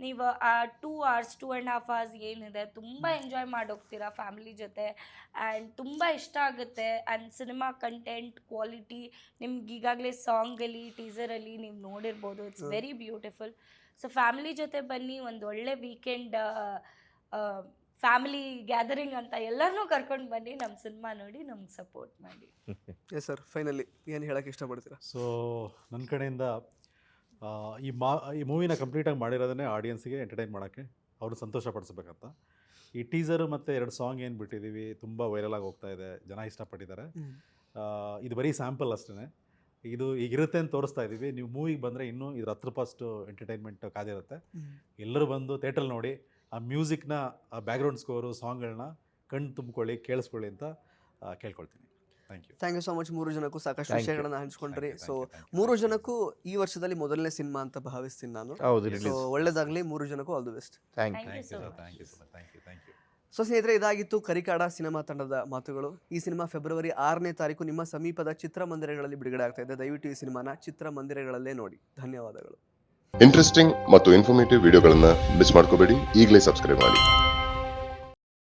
ನೀವು ಆ 2 hours 2.5 hours ಏನಿದೆ ತುಂಬ ಎಂಜಾಯ್ ಮಾಡೋಗ್ತೀರಾ ಫ್ಯಾಮಿಲಿ ಜೊತೆ. ಆ್ಯಂಡ್ ತುಂಬ ಇಷ್ಟ ಆಗುತ್ತೆ. ಆ್ಯಂಡ್ ಸಿನಿಮಾ ಕಂಟೆಂಟ್ ಕ್ವಾಲಿಟಿ ನಿಮ್ಗೆ ಈಗಾಗಲೇ ಸಾಂಗಲ್ಲಿ, ಟೀಸರಲ್ಲಿ ನೀವು ನೋಡಿರ್ಬೋದು. It's very beautiful. So family ಜೊತೆ ಬನ್ನಿ, ಒಂದು ಒಳ್ಳೆ ವೀಕೆಂಡ್ ಫ್ಯಾಮಿಲಿ ಗ್ಯಾದರಿಂಗ್ ಅಂತ ಎಲ್ಲರನ್ನೂ ಕರ್ಕೊಂಡು ಬನ್ನಿ, ನಮ್ಮ ಸಿನಿಮಾ ನೋಡಿ ನಮ್ಗೆ ಸಪೋರ್ಟ್ ಮಾಡಿ. ಎಸ್ ಸರ್, ಫೈನಲಿ ಏನು ಹೇಳೋಕ್ಕೆ ಇಷ್ಟಪಡ್ತೀರಾ? ಸೊ ನನ್ನ ಕಡೆಯಿಂದ ಈ ಮೂವಿನ ಕಂಪ್ಲೀಟಾಗಿ ಮಾಡಿರೋದನ್ನೇ ಆಡಿಯನ್ಸಿಗೆ ಎಂಟರ್ಟೈನ್ ಮಾಡೋಕ್ಕೆ, ಅವರು ಸಂತೋಷ ಪಡಿಸ್ಬೇಕಂತ. ಈ ಟೀಸರು ಮತ್ತು 2 ಸಾಂಗ್ ಏನು ಬಿಟ್ಟಿದ್ದೀವಿ, ತುಂಬ ವೈರಲಾಗಿ ಹೋಗ್ತಾ ಇದೆ, ಜನ ಇಷ್ಟಪಟ್ಟಿದ್ದಾರೆ. ಇದು ಬರೀ ಸ್ಯಾಂಪಲ್ ಅಷ್ಟೇ. ಇದು ಈಗಿರುತ್ತೆ ಅಂತ ತೋರಿಸ್ತಾ ಇದ್ದೀವಿ. ನೀವು ಮೂವಿಗೆ ಬಂದರೆ ಇನ್ನೂ ಇದ್ರ 10% ಎಂಟರ್ಟೈನ್ಮೆಂಟ್ ಕಾದಿರುತ್ತೆ. ಎಲ್ಲರೂ ಬಂದು ಥಿಯೇಟ್ರಲ್ಲಿ ನೋಡಿ ಆ ಮ್ಯೂಸಿಕ್ನ, ಆ ಬ್ಯಾಕ್ಗ್ರೌಂಡ್ ಸ್ಕೋರು, ಸಾಂಗ್ಗಳನ್ನ ಕಣ್ಣು ತುಂಬಿಕೊಳ್ಳಿ, ಕೇಳಿಸ್ಕೊಳ್ಳಿ ಅಂತ ಕೇಳ್ಕೊಳ್ತೀನಿ. Thank you so much. 3 ಜನಕ್ಕೂ ಸಾಕಷ್ಟು ವಿಷಯಗಳನ್ನ ಹಂಚ್ಕೊಂಡ್ರಿ. ಸೊ 3 ಜನಕ್ಕೂ ಈ ವರ್ಷದಲ್ಲಿ ಮೊದಲನೇ ಸಿನಿಮಾ ಅಂತ ಭಾವಿಸ್ತೀನಿ ನಾನು. ಸೊ ಒಳ್ಳೇದಾಗಲಿ 3 ಜನಕ್ಕೂ. All the best. Thank you. So ಸ್ನೇಹಿತರೆ, ಇದಾಗಿತ್ತು ಕರಿಕಾಡ ಸಿನಿಮಾ ತಂಡದ ಮಾತುಗಳು. ಈ ಸಿನಿಮಾ February 6ನೇ ತಾರೀಕು ನಿಮ್ಮ ಸಮೀಪದ ಚಿತ್ರಮಂದಿರಗಳಲ್ಲಿ ಬಿಡುಗಡೆ ಆಗ್ತಾ ಇದೆ. ದಯವಿಟ್ಟು ಈ ಸಿನಿಮಾನ ಚಿತ್ರಮಂದಿರಗಳಲ್ಲೇ ನೋಡಿ. ಧನ್ಯವಾದಗಳು. ಇಂಟ್ರೆಸ್ಟಿಂಗ್ ಮತ್ತು ಇನ್ಫಾರ್ಮೇಟಿವ್ ವಿಡಿಯೋಗಳನ್ನು ಮಿಸ್ ಮಾಡ್ಕೋಬೇಡಿ. ಈಗಲೇ ಸಬ್ಸ್ಕ್ರೈಬ್ ಮಾಡಿ.